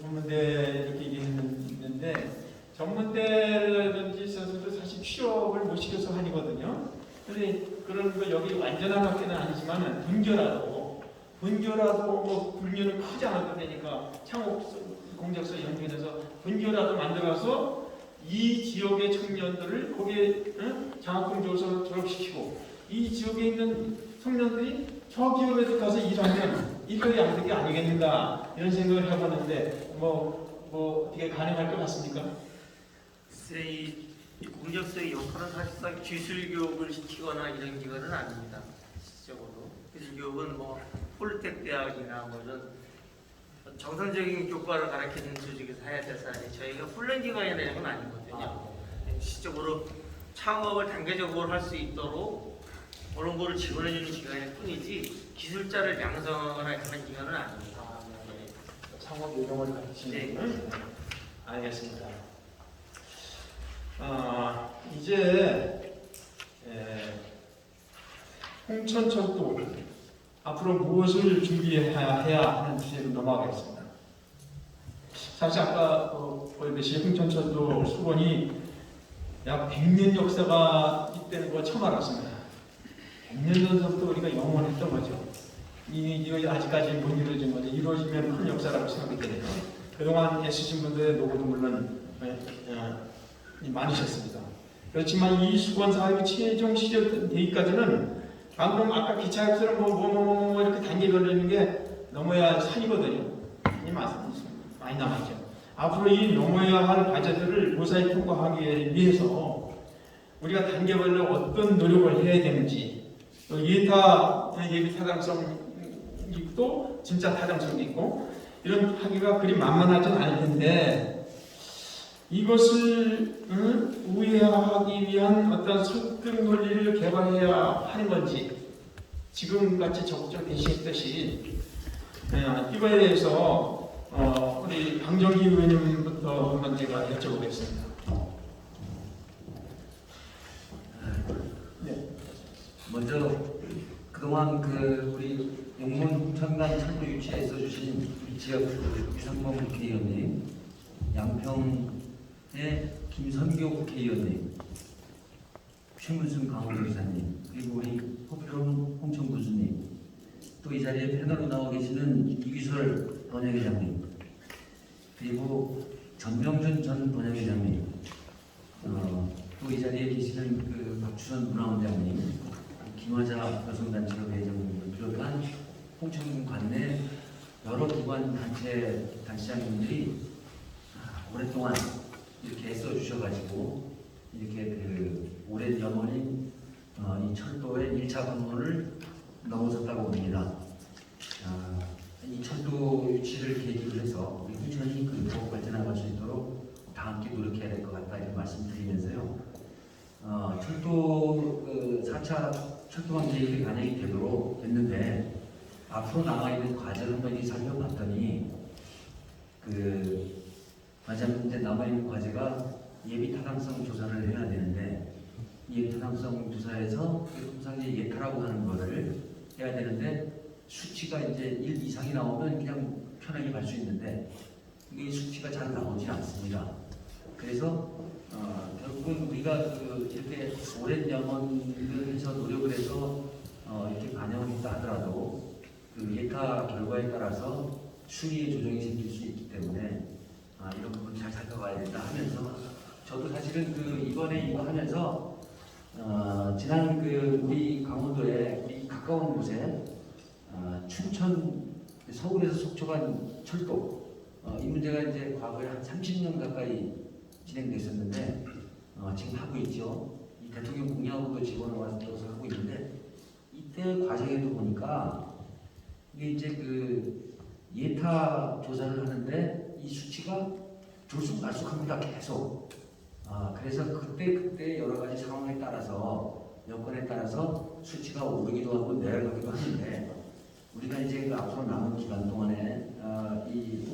전문대 이렇게 얘기했는데 전문대라든지 있어서도 사실 취업을 못 시켜서 하니거든요. 근데 그런 거 여기 완전한 학교는 아니지만 분교라도 뭐 분교는 크지 않아도 되니까 창업공작소 연결해서 분교라도 만들어서 이 지역의 청년들을 거기에 장학금조서 졸업시키고 이 지역에 있는 청년들이 저 기업에 가서 일하면 이거야 안 되는 게 아니겠는가 이런 생각을 해보는데 뭐 어떻게 가능할 것 같습니까? 이 공작소의 역할은 사실상 기술 교육을 시키거나 이런 기관은 아닙니다. 실질적으로 기술 교육은 뭐 폴텍 대학이나 뭐 이런 정상적인 교과를 가르치는 조직에서 해야 될 사람이 저희가 훈련 기관이나 이런 건 아니거든요. 실질적으로 창업을 단계적으로 할 수 있도록 그런 거를 지원해주는 기관일 뿐이지 기술자를 양성하거나 그런 기관은 아닙니다. 창업 요령을 가르치는 네. 알겠습니다. 이제 홍천철도 앞으로 무엇을 준비해야 하는 주제로 넘어가겠습니다. 사실 아까 보였듯이 홍천철도 수건이 약 100년 역사가 있다는 거 처음 알았습니다. 100년 전부터 우리가 영원했던 거죠. 이거 아직까지 못 이루어진 거죠. 이루어지면 큰 역사라고 생각이 되네요. 그동안 애쓰신 분들의 노고도 물론 많으셨습니다. 그렇지만 이 수건 사업이 최종 시작되기까지는 방금 아까 기차역처럼 뭐 이렇게 단계 걸리는 게 넘어야 산이거든요. 많이 남았죠. 앞으로 이 넘어야 할 과제들을 무사히 통과하기 위해서 우리가 단계별로 어떤 노력을 해야 되는지 또 예비 타당성이 있고 진짜 타당성이 있고 이런 하기가 그리 만만하진 않을 텐데 이것을 우회하기 위한 어떤 설득 논리를 개발해야 하는 건지 지금같이 적극적으로 제시했듯이 이거에 대해서 우리 강정기 의원님부터 한번 제가 여쭤보겠습니다. 네. 먼저 그동안 우리 용문 청단 이번 철도 유치에 애써주신 우리 지역 유상범 국회의원님, 양평의 김선교 국회의원님, 최문순 강원도지사님, 그리고 우리 호피롬 홍천 교수님, 또 이 자리에 패널로 나와 계시는 이규설 번역회장님, 그리고 전명준 전 번역회장님, 또 이 자리에 계시는 그 박주선 문화원장님, 김화자 여성단체협 회장님을 비롯한 홍천 관내 여러 기관 단체장님들이 오랫동안 이렇게 애써주셔가지고 이렇게 그 오랜 영원인 이 철도의 1차 관문을 넘어섰다고 봅니다. 이 철도 유치를 계기로 해서 우리 꾸준히 그 더욱 발전해갈 수 있도록 다 함께 노력해야 될 것 같다 이런 말씀드리면서요. 철도 그 4차 철도망 계획이 반영이 되도록 됐는데 앞으로 남아있는 과제를 한번 살펴봤더니 맞아요. 이제 남아있는 과제가 예비 타당성 조사를 해야 되는데 예비 타당성 조사에서 통상의 예타라고 하는 거를 해야 되는데 수치가 이제 1 이상이 나오면 그냥 편하게 갈 수 있는데 이게 수치가 잘 나오지 않습니다. 그래서 결국은 우리가 이렇게 오랜 영원을 해서 노력을 해서 이렇게 반영을 했다 하더라도 그 예타 결과에 따라서 순위의 조정이 생길 수 있기 때문에 이런 부분 잘 살펴봐야 된다 하면서 저도 사실은 이번에 이거 하면서 지난 우리 강원도에 우리 가까운 곳에 춘천 서울에서 속초 간 철도 이 문제가 이제 과거에 한 30년 가까이 진행됐었는데 지금 하고 있죠. 이 대통령 공약으로 집어넣어서 하고 있는데 이때 과정에도 보니까 이게 이제 예타 조사를 하는데 이 수치가 들쑥날쑥합니다. 계속. 그래서 그때 여러 가지 상황에 따라서 여건에 따라서 수치가 오르기도 하고 내려가기도 하는데 우리가 이제 앞으로 남은 기간 동안에 우리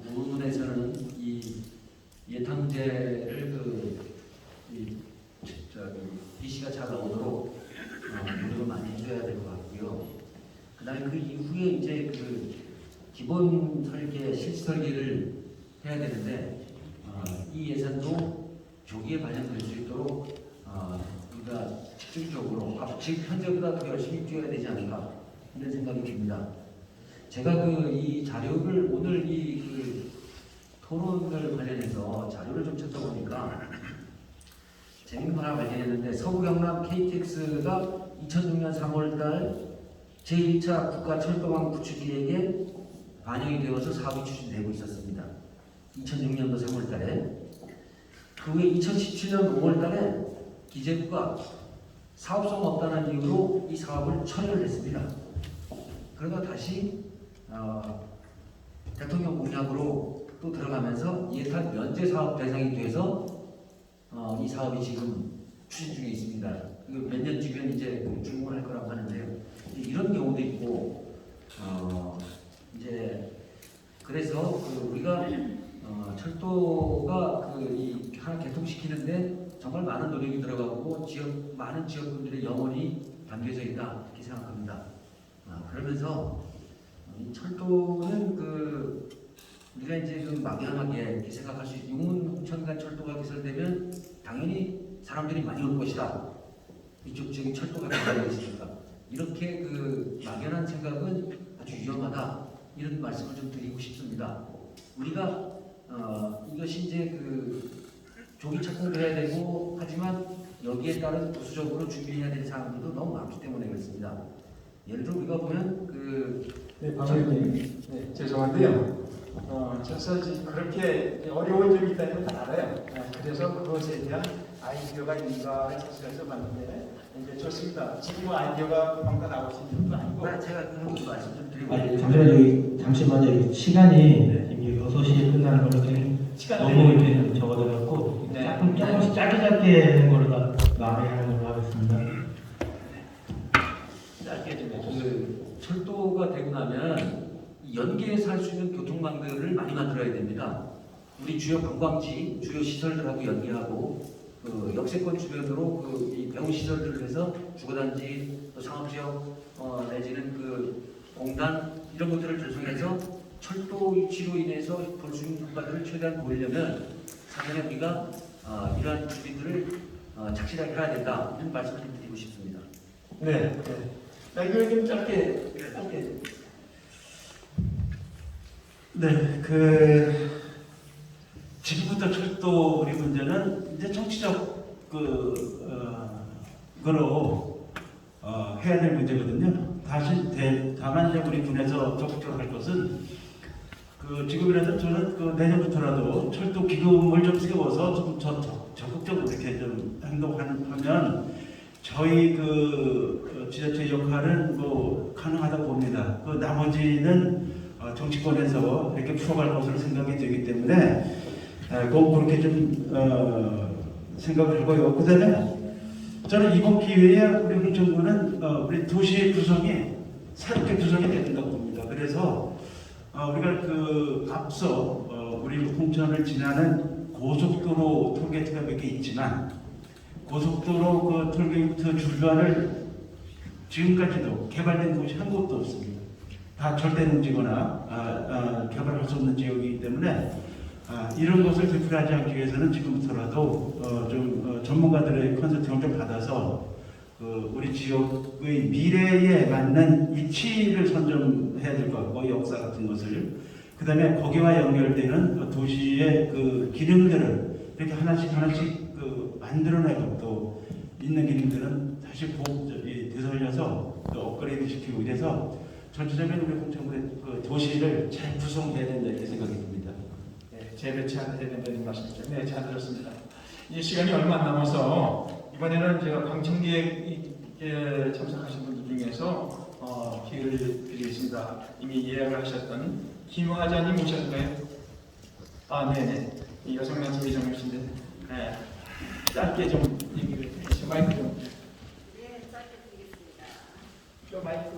구문에서는 이 예타 문제를 BC가 잘 나오도록 노력을 많이 해줘야 될 것 같고요. 그다음에 그 이후에 이제 기본 설계, 실시 설계를 해야 되는데 이 예산도 조기에 반영될 수 있도록 우리가 집중적으로 지금 현재보다 더 열심히 뛰어야 되지 않을까 이런 생각이 듭니다. 제가 이 자료를 오늘 토론을 관련해서 자료를 좀 찾다 보니까 재밌는 거 하나 발견했는데 서부 경남 KTX가 2006년 3월달 제1차 국가철도망 구축 계획에 반영이 되어서 사업이 추진되고 있었습니다. 2006년도 3월달에 그 후에 2017년 5월달에 기재부가 사업성 없다는 이유로 이 사업을 철회를 했습니다. 그러다 다시 대통령 공약으로 또 들어가면서 예타 면제 사업 대상이 돼서 이 사업이 지금 추진 중에 있습니다. 몇 년 뒤면 이제 준공할 거라고 하는데요. 이런 경우도 있고 이제 그래서 우리가 철도가 하나 개통시키는데 정말 많은 노력이 들어가고 많은 지역분들의 영혼이 담겨져 있다 이렇게 생각합니다. 그러면서 이 철도는 우리가 이제 막연하게 이렇게 생각할 수 있는 용문 홍천간 철도가 개설되면 당연히 사람들이 많이 올 것이다. 이쪽 지금 철도가 개발되어 있으니까 이렇게 막연한 생각은 아주 위험하다 이런 말씀을 좀 드리고 싶습니다. 우리가 이것이 이제 조기 착공도 해야 되고 하지만 여기에 따른 부수적으로 준비해야 될 사항들도 너무 많기 때문에 그렇습니다. 예를 들어 우리가 보면 네, 방금 네, 죄송한데요. 저서 그렇게 어려운 점이 있다는 걸 다 알아요. 그래서 그것에 대한 아이디어가 있는가를 찾으면서 봤는데 이제 좋습니다. 지금 아이디어가 방금 나오신 것도 아니고 제가 그런 말씀 좀 드리고 잠시만요. 시간이 이미 6시에 끝나는 거로 너무 이렇게 적어져갖고 조금씩 짧게 하는 걸로 다 마무리하는 걸로 하겠습니다. 짧게 좀 해주세요. 철도가 되고 나면 연계해서 할 수 있는 교통망들을 많이 만들어야 됩니다. 우리 주요 관광지, 주요 시설들하고 연계하고 역세권 주변으로 이 배후 시설들을 해서 주거단지, 또 상업지역 내지는 공단 이런 것들을 조성해서 철도 이치로 인해서 볼 수 있는 효과들을 최대한 보이려면 상당히 우리가 이러한 준비들을 착실하게 해야 된다 이런 말씀을 좀 드리고 싶습니다. 네. 이걸 좀 짧게. 네, 지금부터 철도 우리 문제는 이제 정치적 거로 해야 될 문제거든요. 다만 이제 우리 군에서 적극적으로 할 것은 지금이라도 저는 내년부터라도 철도 기금을 좀 세워서 좀 적극적으로 이렇게 좀 행동하면 저희 지자체 역할은 가능하다고 봅니다. 나머지는 정치권에서 이렇게 풀어갈 것으로 생각이 되기 때문에 꼭 그렇게 좀 생각을 하고요. 그다음에 저는 이번 기회에 우리 홍천구는 우리 도시 구성이 새롭게 구성이 돼야 된다고 봅니다. 그래서 우리가 앞서 우리 홍천을 지나는 고속도로 톨게이트가 몇 개 있지만 고속도로 톨게이트 주변을 지금까지도 개발된 곳이 한 곳도 없습니다. 다 절대농지거나 개발할 수 없는 지역이기 때문에 이런 것을 되풀이하지 않기 위해서는 지금부터라도 좀 전문가들의 컨설팅을 좀 받아서 우리 지역의 미래에 맞는 이치를 선점해야 될 것 같고 역사 같은 것을 그 다음에 거기와 연결되는 도시의 기능들을 이렇게 하나씩 만들어내고 또 있는 기능들은 다시 되살려서 또 업그레이드 시키고 이래서 전체적인 우리 홍천구의 도시를 잘 구성해야 된다 이렇게 생각이 듭니다. 네, 재배치해야 된다는 말씀이죠. 네, 잘 들었습니다. 이제 시간이 얼마 안 남아서 이번에는 제가 방청객에 참석하신 분들 중에서 기회를 드리겠습니다. 이미 예약을 하셨던 김화자님 오셨나요? 네네. 이 여성단체 회장이신데 네. 짧게 좀 얘기를 해주시죠. 마이크 좀. 네, 짧게 드리겠습니다. 저 마이크.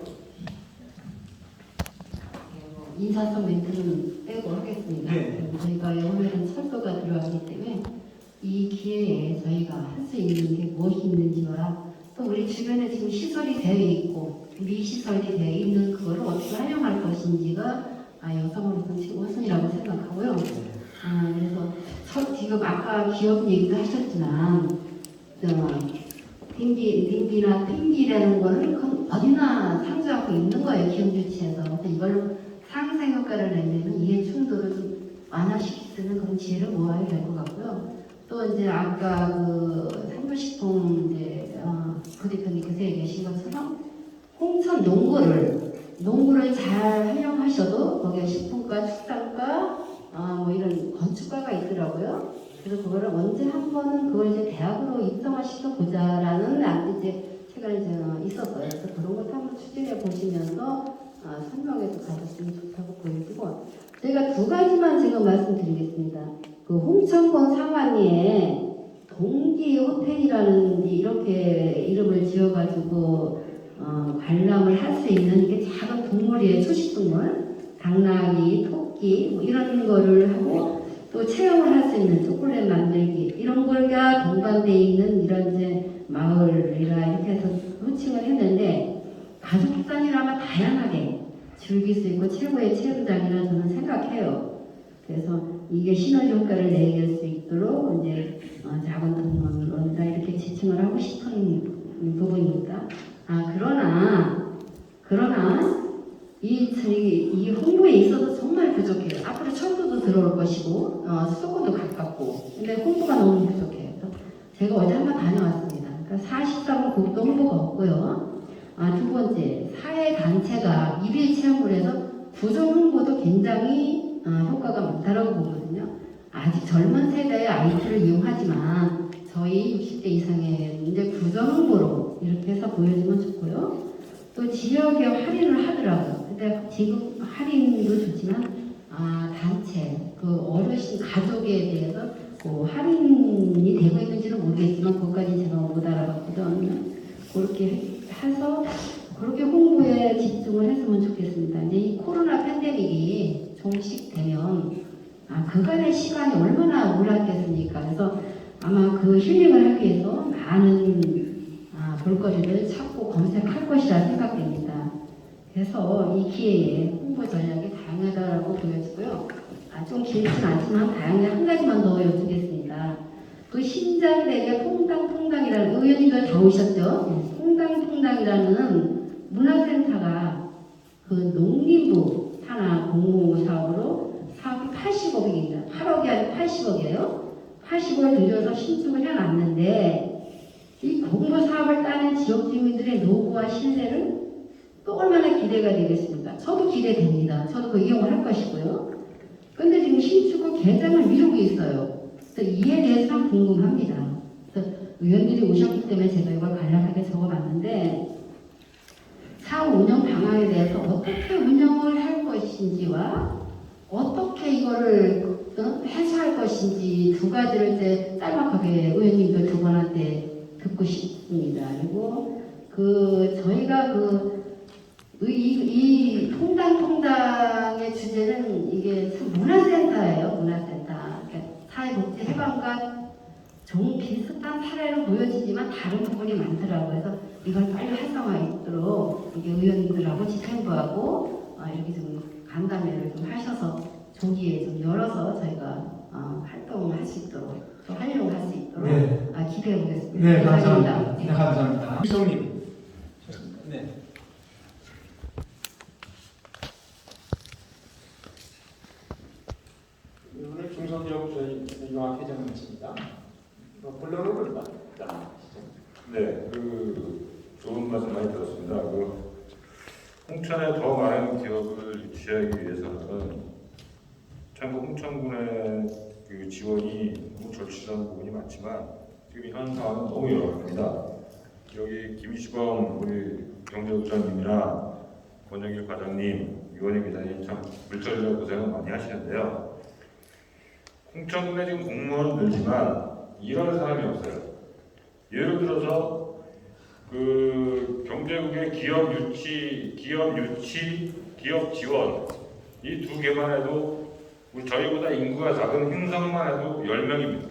인사성 멘트는 빼고 하겠습니다. 네. 저희가 오늘은 철도가 들어왔기 때문에 이 기회에 저희가 할 수 있는 게 무엇이 있는지와 또 우리 주변에 지금 시설이 되어 있고 미시설이 되어 있는 그거를 어떻게 활용할 것인지가 여성으로서는 최우선이라고 생각하고요. 그래서 지금 아까 기업 얘기도 하셨지만 딩비나 핑비라는 거는 어디나 상주하고 있는 거예요. 기업 유치에서. 이걸로 상생 효과를 내려면 이해 충돌을 좀 완화시킬 수 있는 그런 지혜를 모아야 될 것 같고요. 또 이제 아까 산부식품 부대표님께서 얘기하신 것처럼 홍천 농구를 잘 활용하셔도 거기에 식품과 축산과 이런 건축과가 있더라고요. 그래서 그거를 언제 한 번은 그걸 이제 대학으로 입성화시켜 보자라는 이제 최근에 있었어요. 그래서 그런 것도 한번 추진해 보시면서 설명해서 가졌으면 좋다고 보여지고 제가 두 가지만 지금 말씀드리겠습니다. 홍천군 상완리에 동기 호텔이라는 이렇게 이름을 지어가지고 관람을 할 수 있는 이게 작은 동물이에요. 초식동물, 당나귀, 토끼 이런 거를 하고 또 체험을 할 수 있는 초콜릿 만들기 이런 걸가 동반되어 있는 이런 이제 마을이라 이렇게 해서 호칭을 했는데 가족단이라면 다양하게 즐길 수 있고 최고의 체험장이라 저는 생각해요. 그래서 이게 시너지 효과를 내길 수 있도록 이제 작은 동물원이다 이렇게 지칭을 하고 싶은 부분입니다. 그러나 이 홍보에 있어서 정말 부족해요. 앞으로 철도도 들어올 것이고 수도권도 가깝고 근데 홍보가 너무 부족해요. 제가 어제 한번 다녀왔습니다. 그러니까 사실상은 국도 홍보가 없고요. 두 번째 사회단체가 일일 체험을 해서 부정 홍보도 굉장히 효과가 많다라고 보거든요. 아직 젊은 세대의 IT를 이용하지만 저희 60대 이상의 이제 부정 홍보로 이렇게 해서 보여주면 좋고요. 또 지역에 할인을 하더라고요. 근데 지금 할인도 좋지만 단체 어르신 가족에 대해서 할인이 되고 있는지는 모르겠지만 그것까지 제가 못 알아봤거든요. 그렇게 해서 그렇게 홍보에 집중을 했으면 좋겠습니다. 이제 이 코로나 팬데믹이 종식되면 그간의 시간이 얼마나 몰랐겠습니까? 그래서 아마 그 힐링을 하기 위해서 많은 볼거리를 찾고 검색할 것이라 생각됩니다. 그래서 이 기회에 홍보 전략이 다양하다고 보여지고요. 좀 길진 않지만 다양한 한 가지만 더 여쭙겠습니다. 그 신장대교 퐁당퐁당이라는 의원님들 다 오셨죠? 퐁당퐁당이라는 문화센터가 그 농림부 산하 공모 사업으로 사업이 80억입니다. 8억이 아니고 80억이에요. 80억을 들여서 신축을 해놨는데 이 공모 사업을 따는 지역 주민들의 노고와 신세를 또 얼마나 기대가 되겠습니까? 저도 기대됩니다. 저도 그 이용을 할 것이고요. 근데 지금 신축 후 개장을 미루고 있어요. 그래서 이에 대해서 궁금합니다. 그래서 의원들이 오셨기 때문에 제가 이걸 간략하게 적어봤는데 사업 운영 방안에 대해서 어떻게 운영을 할 것인지와 어떻게 이거를 해소할 것인지 두 가지를 이제 짤막하게 의원님들 두 분한테 듣고 싶습니다. 그리고 저희가 이 퐁당퐁당의 주제는 이게 문화센터예요. 문화센터. 그러니까 사회복지 해방과 좀 비슷한 사례로 보여지지만 다른 부분이 많더라고요. 그래서 이걸 빨리 활성화하도록 이게 의원님들하고 집행부하고 이렇게 좀 간담회를 좀 하셔서 조기에 좀 열어서 저희가 활동을 할 수 있도록 또 활용할 수 있도록 기대해 보겠습니다. 네, 감사합니다. 네, 감사합니다. 이성님. 네. 오늘 중소기업 저희 유학 회장님이십니다. 본론을 받다. 네, 좋은 말씀 많이 들었습니다. 홍천에 더 많은 기업을 유치하기 위해서는 참 홍천군의 지원이 너무 절실한 부분이 많지만 지금 현 상황은 너무 열악합니다. 여기 김시범 우리 경제국장님이나 권영길 과장님, 유원희 기자님 참 물절이라 고생을 많이 하시는데요. 홍천군에 지금 공무원은 늘지만 일할 사람이 없어요. 예를 들어서 경제국의 기업 유치, 기업 지원 이 두 개만 해도 저희보다 인구가 작은 행성만 해도 10명입니다.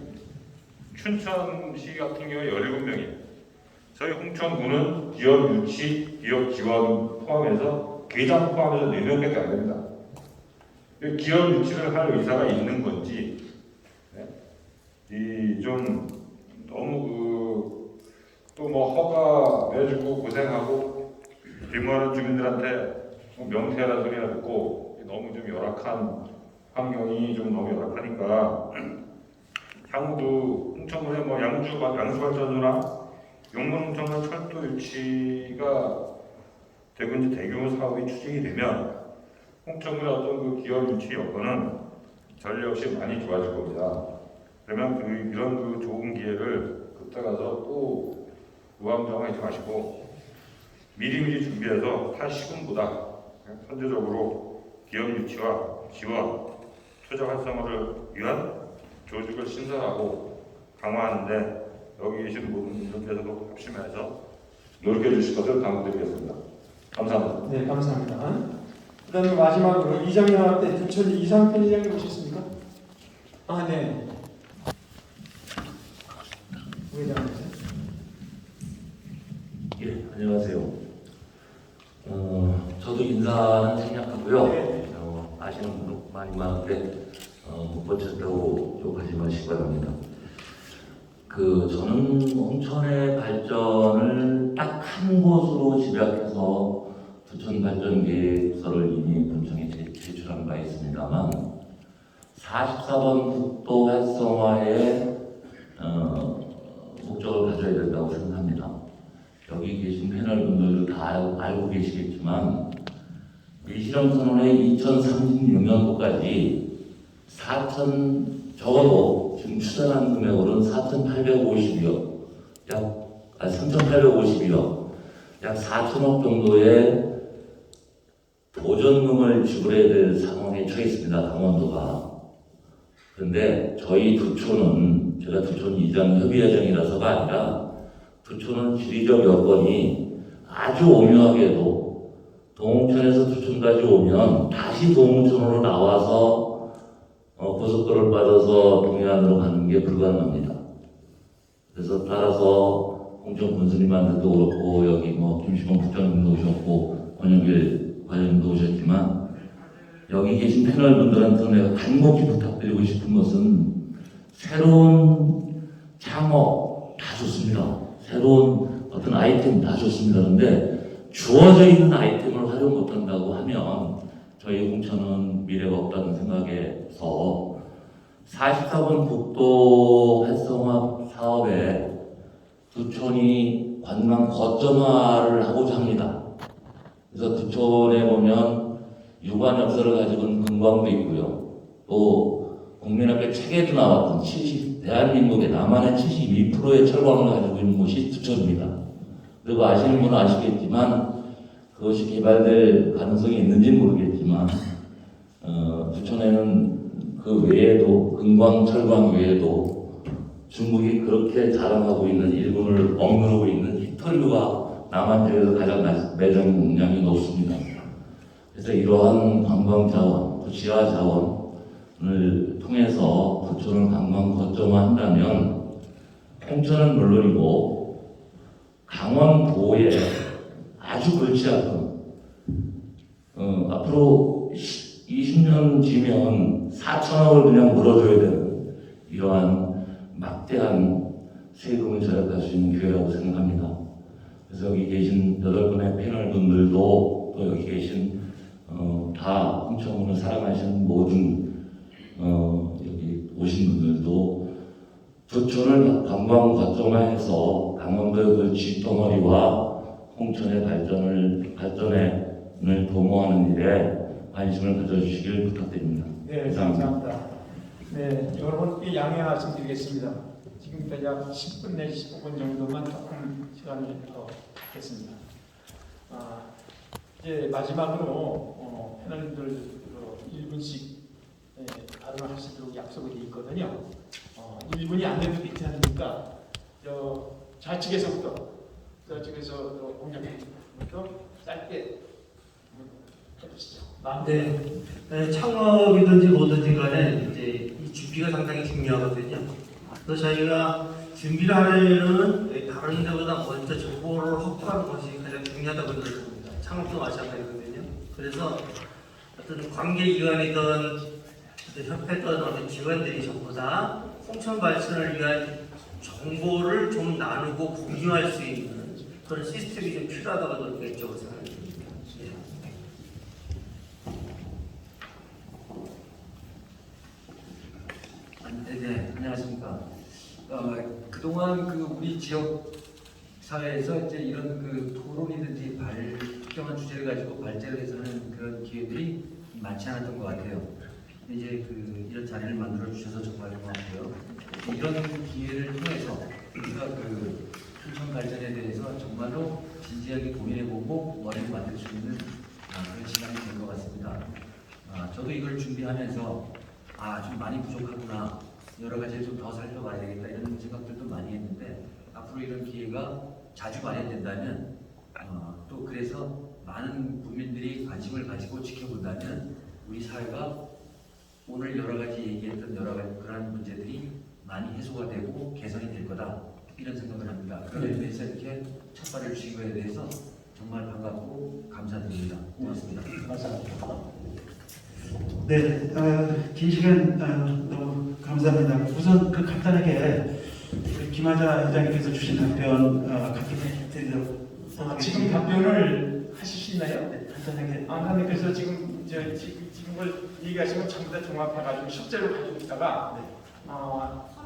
춘천시 같은 경우에 17명이에요. 저희 홍천군은 기업 유치, 기업 지원 포함해서 계장 포함해서 4명밖에 안 됩니다. 기업 유치를 할 의사가 있는 건지 좀 너무 또 허가 내주고 고생하고 뒷모하는 주민들한테 명태하는 소리나 듣고 너무 좀 열악한 환경이 좀 너무 열악하니까 향후도 홍천군의 양수발전소나 용문 홍천군 철도 유치가 대군지 대규모 사업이 추진이 되면 홍천군의 어떤 기업 유치 여건은 전례 없이 많이 좋아질 겁니다. 그러면 이런 좋은 기회를 그때 가서 또 우왕좌왕하지 마시고 미리미리 준비해서 타 시군보다 선제적으로 기업 유치와 지원, 투자 활성화를 위한 조직을 신설하고 강화하는데 여기 계신 모든 분들께서도 협심해서 노력해 주실 것을 당부드리겠습니다. 감사합니다. 네, 감사합니다. 그다음에 마지막으로 이장님한테 부천리 이상편 이장님 오셨습니까? 네. 예, 안녕하세요. 저도 인사는 생략하고요. 아시는 분도 많이 많은데 못 버텼다고 욕하지 마시기 바랍니다. 저는 홍천의 발전을 딱 한 곳으로 집약해서 부천 발전 계획서를 이미 본청에 제출한 바 있습니다만 44번 국도 활성화의 목적을 가져야 된다고 생각합니다. 여기 계신 패널 분들도 다 알고 계시겠지만 미실험선언의 2036년도까지 적어도 지금 추산한 금액으로는 4,850억, 3,850억, 약 4천억 정도의 보전금을 지불해야 될 상황에 처했습니다. 강원도가. 그런데 저희 두촌은 제가 두촌 이장 협의회장이라서가 아니라 두촌은 지리적 여건이 아주 오묘하게도 동홍천에서 두촌까지 오면 다시 동홍천으로 나와서 고속도로를 빠져서 동해안으로 가는 게 불가능합니다. 그래서 따라서 홍천 군수님한테도 그렇고 여기 김시범 국장님도 오셨고 권영길 과장님도 오셨지만 여기 계신 패널 분들한테 내가 간곡히 부탁드리고 싶은 것은 새로운 창업 다 좋습니다. 새로운 어떤 아이템 다 좋습니다. 그런데 주어져 있는 아이템을 활용 못한다고 하면 저희 홍천은 미래가 없다는 생각에서 44번 국도 활성화 사업에 두촌이 관광 거점화를 하고자 합니다. 그래서 두촌에 보면 유관 역사를 가지고 있는 금광도 있고요. 또 국민학교 책에도 나왔던 대한민국의 남한의 72%의 철광을 가지고 있는 곳이 두촌입니다. 그리고 아시는 분은 아시겠지만 그것이 개발될 가능성이 있는지는 모르겠지만 두촌에는 그 외에도 금광, 철광 외에도 중국이 그렇게 자랑하고 있는 일본을 억누르고 있는 히토류가 남한 지역에서 가장 매장량이 높습니다. 그래서 이러한 관광 자원, 또 지하 자원을 통해서 부천을 관광 거점화한다면 홍천은 물론이고 강원도에 아주 골치 아픈 앞으로 20년 뒤면 4천억을 그냥 물어줘야 되는 이러한 막대한 세금을 절약할 수 있는 기회라고 생각합니다. 그래서 여기 계신 8분의 패널 분들도 또 여기 계신 다 홍천군을 사랑하시는 모든 여기 오신 분들도 부천을 관광 거점화해서 강원도의 그 쥐덩어리와 홍천의 발전을 도모하는 일에 관심을 가져주시길 부탁드립니다. 네, 감사합니다. 네, 여러분께 양해 말씀드리겠습니다. 지금부터 약 10분 내지 15분 정도만 조금 시간을 더 갖겠습니다. 이제 마지막으로 패널님들 1분씩 발언을 하시도록 약속이 되어 있거든요. 1분이 안 돼도 괜찮으니까 좌측에서부터 공략부터 짧게 해주시죠. 네, 창업이든지 뭐든지 간에 이제 이 준비가 상당히 중요하거든요. 그래서 저희가 준비를 하려면 다른 데보다 먼저 정보를 확보하는 것이 가장 중요하다고 생각합니다. 창업도 마찬가지거든요. 그래서 어떤 관계기관이든 어떤 협회든 어떤 기관들이 전부 다 홍천 발전을 위한 정보를 좀 나누고 공유할 수 있는 그런 시스템이 좀 필요하다고 저는 개인적으로 생각합니다. 네, 안녕하십니까. 그동안 우리 지역 사회에서 이제 이런 토론이든지 특정한 주제를 가지고 발제를 해서 하는 그런 기회들이 많지 않았던 것 같아요. 이제 이런 자리를 만들어 주셔서 정말 고맙고요. 이런 기회를 통해서 우리가 홍천 발전에 대해서 정말로 진지하게 고민해보고 머리를 만들 수 있는 그런 시간이 된 것 같습니다. 저도 이걸 준비하면서 좀 많이 부족하구나, 여러 가지를 좀 더 살펴봐야 되겠다 이런 생각들도 많이 했는데 앞으로 이런 기회가 자주 마련된다면 또 그래서 많은 국민들이 관심을 가지고 지켜본다면 우리 사회가 오늘 여러 가지 얘기했던 여러 가지 그러한 문제들이 많이 해소가 되고 개선이 될 거다 이런 생각을 합니다. 그에 대해서 이렇게 첫 발을 주신 거에 대해서 정말 반갑고 감사드립니다. 고맙습니다. 감사합니다. 네, 긴 시간 너무 감사합니다. 우선 간단하게 김하자 회장님께서 주신 답변 드리도록 지금 답변을 하실 수 있나요? 네, 간단하게. 그래서 지금 걸 얘기하시면 전부 다 종합해가지고 실제로 가지고 있다가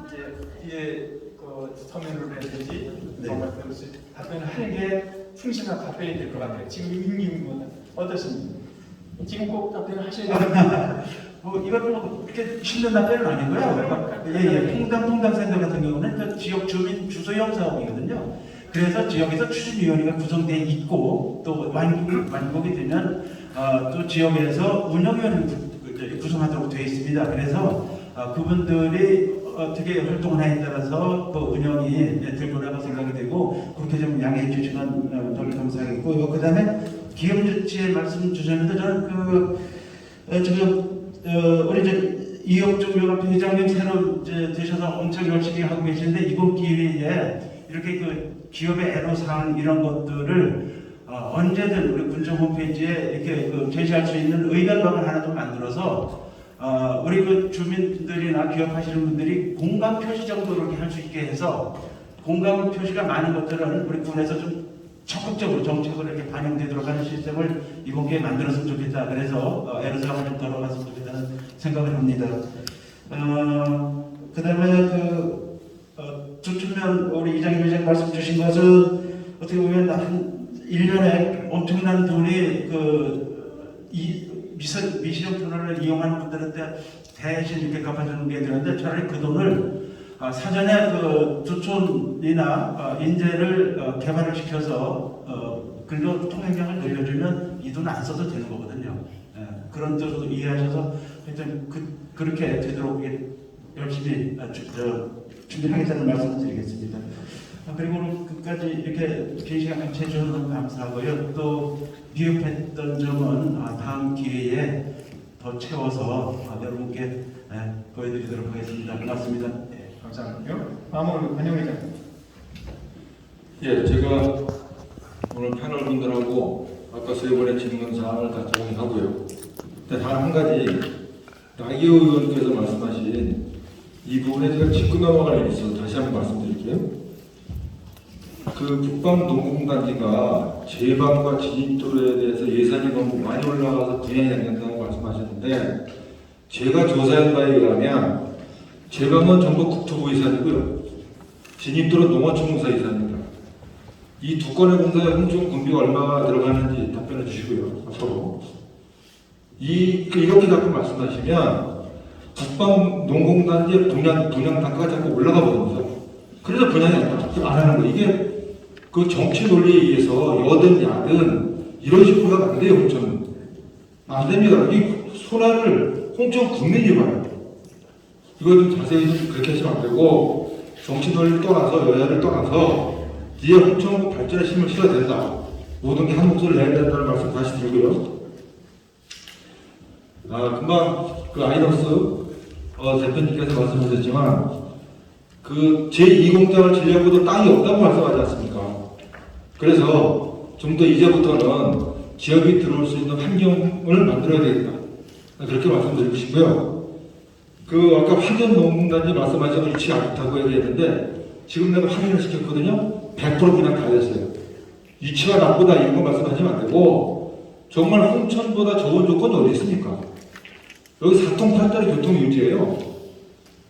이제 뒤에 서면으로 해야되지 답변을 하는 게 충실한 답변이 될 것 같아요. 지금 임기는 어떠십니까? 지금 꼭 답변을 하셔야 돼요. 이것도 그렇게 쉽는 답변은 아니고요. 통당센터 같은 경우는 지역 주민 주소형 사업이거든요. 그래서 지역에서 추진위원회가 구성되어 있고 또 완공이 되면 또 지역에서 운영위원회를 구성하도록 되어 있습니다. 그래서 그분들이 어떻게 활동을 하냐에 따라서 그 운영이 될 거라고 생각이 되고 그렇게 좀 양해해 주시면 너무 감사하겠고 그 다음에 기업유치에 말씀 주셨는데 저는 지금 우리 이혁중 연합회 회장님 새로 되셔서 엄청 열심히 하고 계시는데 이번 기회에 이렇게 기업의 애로사항 이런 것들을 언제든 우리 군청 홈페이지에 이렇게 그 게시할 수 있는 의견방을 하나 좀 만들어서 우리 그 주민들이나 기업하시는 분들이 공감 표시 정도로 이렇게 할 수 있게 해서 공감 표시가 많은 것들은 우리 군에서 좀 적극적으로 정책으로 이렇게 반영되도록 하는 시스템을 이번 기회에 만들었으면 좋겠다. 그래서 애로사항을 좀 덜어갔으면 좋겠다는 생각을 합니다. 그 다음에 조춘면 우리 이장님 회장 말씀 주신 것은 어떻게 보면 한 1년에 엄청난 돈이 미시령 터널을 이용하는 분들한테 대신 이렇게 갚아주는 게 되는데 차라리 그 돈을 사전에 주촌이나 인재를 개발을 시켜서 근로 통행량을 늘려주면 이 돈 안 써도 되는 거거든요. 그런 뜻으로 이해하셔서 하여튼 그렇게 되도록 열심히 준비하겠다는 말씀을 드리겠습니다. 그리고 끝까지 이렇게 긴 시간 같이 해주셔서 너무 감사하고요. 또 미흡했던 점은 다음 기회에 더 채워서 여러분께 보여드리도록 하겠습니다. 고맙습니다. 감사합니다. 다음으로 안녕 회장. 예, 제가 오늘 패널 분들하고 아까 3번의 질문 사항을 다 정리하고요. 단 한 가지 나기호 의원께서 말씀하신 이 부분에 제가 짚고 넘어갈 일이 있어서 다시 한번 말씀드릴게요. 그 북방농공단지가 제방과 진입도로에 대해서 예산이 너무 많이 올라가서 분양이 안 된다고 말씀하셨는데 제가 조사한 바에 의하면 제방은 전부 국토부 예산이고요. 진입도로 농어촌공사 예산입니다. 이 두 건의 공사에 홍천 군비가 얼마가 들어가는지 답변해 주시고요. 서로. 이렇게 자꾸 말씀하시면 북방 농공단지의 분양 단가가 자꾸 올라가 버립니다. 그래서 분양이 안 하는 거예요. 이게 그 정치 논리에 의해서 여든 야든 이런 식으로 하면 안 돼요. 홍천은 안 됩니다. 이 손해를 홍천 국민이 봐요. 이거 좀 자세히 좀 그렇게 하시면 안 되고 정치 논리를 떠나서 여야를 떠나서 이제 홍천 발전에 힘을 실어야 된다. 모든 게 한 목소리를 내야 된다는 말씀 다시 드리고요. 금방 그 아이너스 대표님께서 말씀하셨지만 그 제2공장을 지려고도 땅이 없다고 말씀하지 않습니까? 그래서 좀 더 이제부터는 기업이 들어올 수 있는 환경을 만들어야 되겠다. 그렇게 말씀드리고 싶고요. 아까 환전농단지 말씀하신 거 위치가 안 좋다고 얘기했는데 지금 내가 확인을 시켰거든요. 100% 그냥 다 됐어요. 위치가 나쁘다 이런 거 말씀하시면 안 되고 정말 홍천보다 좋은 조건이 어디 있습니까? 여기 4통8자리 교통 유지예요.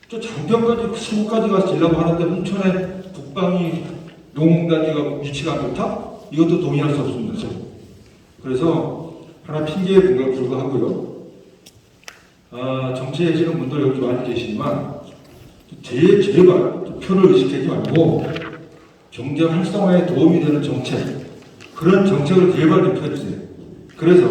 저 장평까지 수구까지 가서 지려고 하는데 홍천에 북방이 농단지가 위치가 안 좋다? 이것도 동의할 수 없습니다. 그래서 하나 핑계에 불과하고요. 정치하시는 분들 여기 많이 계시지만 제발 표를 의식하지 말고 경제 활성화에 도움이 되는 정책, 그런 정책을 제발 좀 펴주세요. 그래서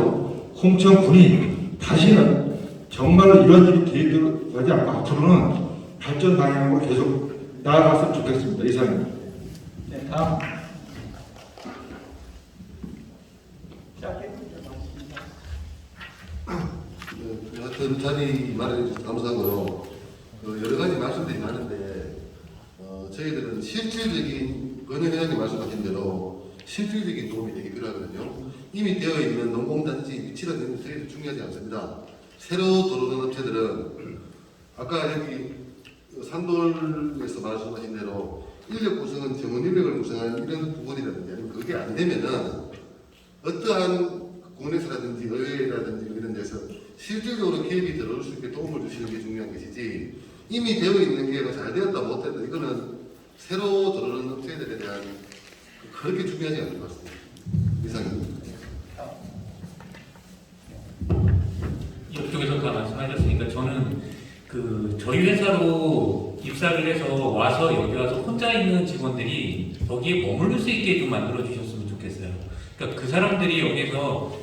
홍천군이 다시는 정말로 이런 일이 계획되지 않고 앞으로는 발전 방향으로 계속 나아갔으면 좋겠습니다. 이상입니다. 네, 다음. 여하튼 자리 마련해 주셔서 감사하고요. 여러 가지 말씀들이 많은데 저희들은 실질적인 권영 회장님 말씀하신 대로 실질적인 도움이 되게 필요하거든요. 이미 되어 있는 농공단지 위치가 되는 저희도 중요하지 않습니다. 새로 들어오는 업체들은 아까 여기 산돌에서 말씀하신 대로 인력 구성은 전문 인력을 구성하는 이런 부분이라든지 아니면 그게 안 되면은 어떠한 국내에서라든지 의회라든지 이런 데서 실질적으로 기업이 들어올 수 있게 도움을 주시는 게 중요한 것이지 이미 되어 있는 기업이 잘 되었다 못했다 이거는 새로 들어오는 업체들에 대한 그렇게 중요하지 않은 것 같습니다. 이상입니다. 이쪽에서 다 말씀하셨으니까 저는 저희 회사로 입사를 해서 와서 여기 와서 혼자 있는 직원들이 여기에 머무를 수 있게 좀 만들어 주셨으면 좋겠어요. 그러니까 그 사람들이 여기서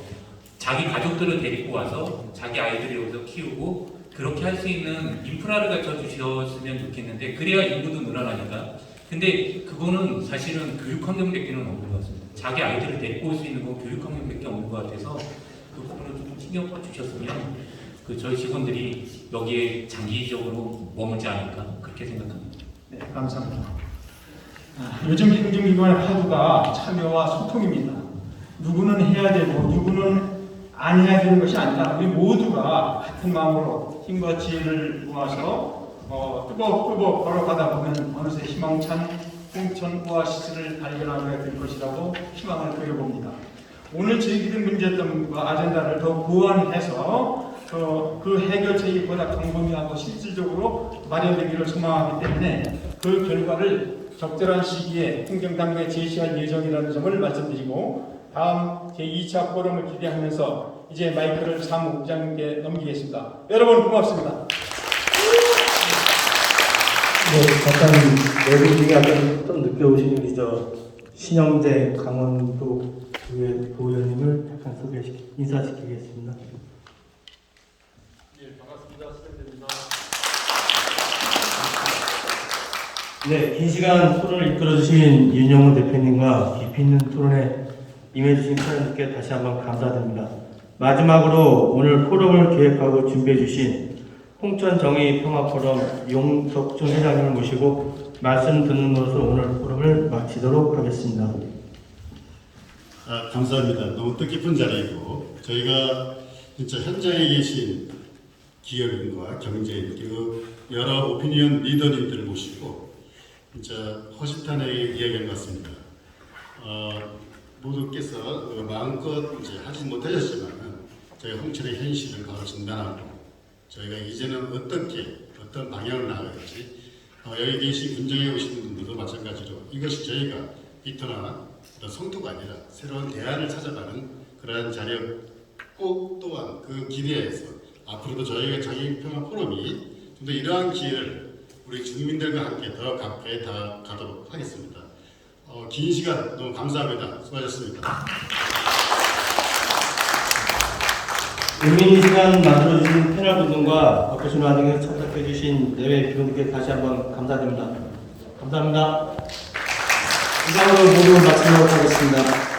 자기 가족들을 데리고 와서 자기 아이들을 여기서 키우고 그렇게 할 수 있는 인프라를 갖춰 주셨으면 좋겠는데 그래야 인구도 늘어나니까. 근데 그거는 사실은 교육 환경밖에는 없는 것 같습니다. 자기 아이들을 데리고 올 수 있는 건 교육 환경밖에 없는 것 같아서 그 부분을 좀 신경 써 주셨으면 저희 직원들이 여기에 장기적으로 머물지 않을까 그렇게 생각합니다. 네, 감사합니다. 요즘 행정기관의 화두가 참여와 소통입니다. 누구는 해야 되고 누구는 안 해야 되는 것이 아니라 우리 모두가 같은 마음으로 힘과 지혜를 모아서 뚜벅뚜벅 걸어가다 보면 어느새 희망찬 홍천 오아시스를 발견하게 될 것이라고 희망을 드려봅니다. 오늘 제기된 문제점과 아젠다를 더 보완해서 그 해결책이 보다 광범위하고 실질적으로 마련되기를 소망하기 때문에 그 결과를 적절한 시기에 행정당국에 제시할 예정이라는 점을 말씀드리고 다음 제2차 포럼을 기대하면서 이제 마이크를 사무국장님께 넘기겠습니다. 여러분 고맙습니다. 네, 잠깐 내부 중에 아까 좀 늦게 오신 우리 신영재 강원도 의회 도의원님을 잠깐 인사시키겠습니다. 네, 반갑습니다. 신영재입니다. 네, 긴 시간 토론을 이끌어주신 윤영호 대표님과 깊이 있는 토론에 임해주신 사장님께 다시 한번 감사드립니다. 마지막으로 오늘 포럼을 기획하고 준비해주신 홍천정의평화포럼 용덕준 회장님을 모시고 말씀 듣는으로써 오늘 포럼을 마치도록 하겠습니다. 감사합니다. 너무 뜻깊은 자리이고 저희가 진짜 현장에 계신 기업인과 경제인 그리고 여러 오피니언 리더님들을 모시고 진짜 허심탄회하게 이야기한 것 같습니다. 모두께서 마음껏 이제 하지 못하셨지만 저희가 홍천의 현실을 바로 진단하고 저희가 이제는 어떤 방향을 나가야 될지 여기 계신 군정에 오신 분들도 마찬가지로 이것이 저희가 비토나 성토가 아니라 새로운 대안을 찾아가는 그러한 자리였고 또한 그 기대에서 앞으로도 저희가 정의평화 포럼이 좀 더 이러한 기회를 우리 주민들과 함께 더 가까이 다가가도록 하겠습니다. 긴 시간 너무 감사합니다. 수고하셨습니다. 의미 있는 시간 만들어주신 패널 분들과 바쁘신 와중에 참석해주신 내외 비원님께 다시 한번 감사드립니다. 감사합니다. 이상으로 모두 마치도록 하겠습니다.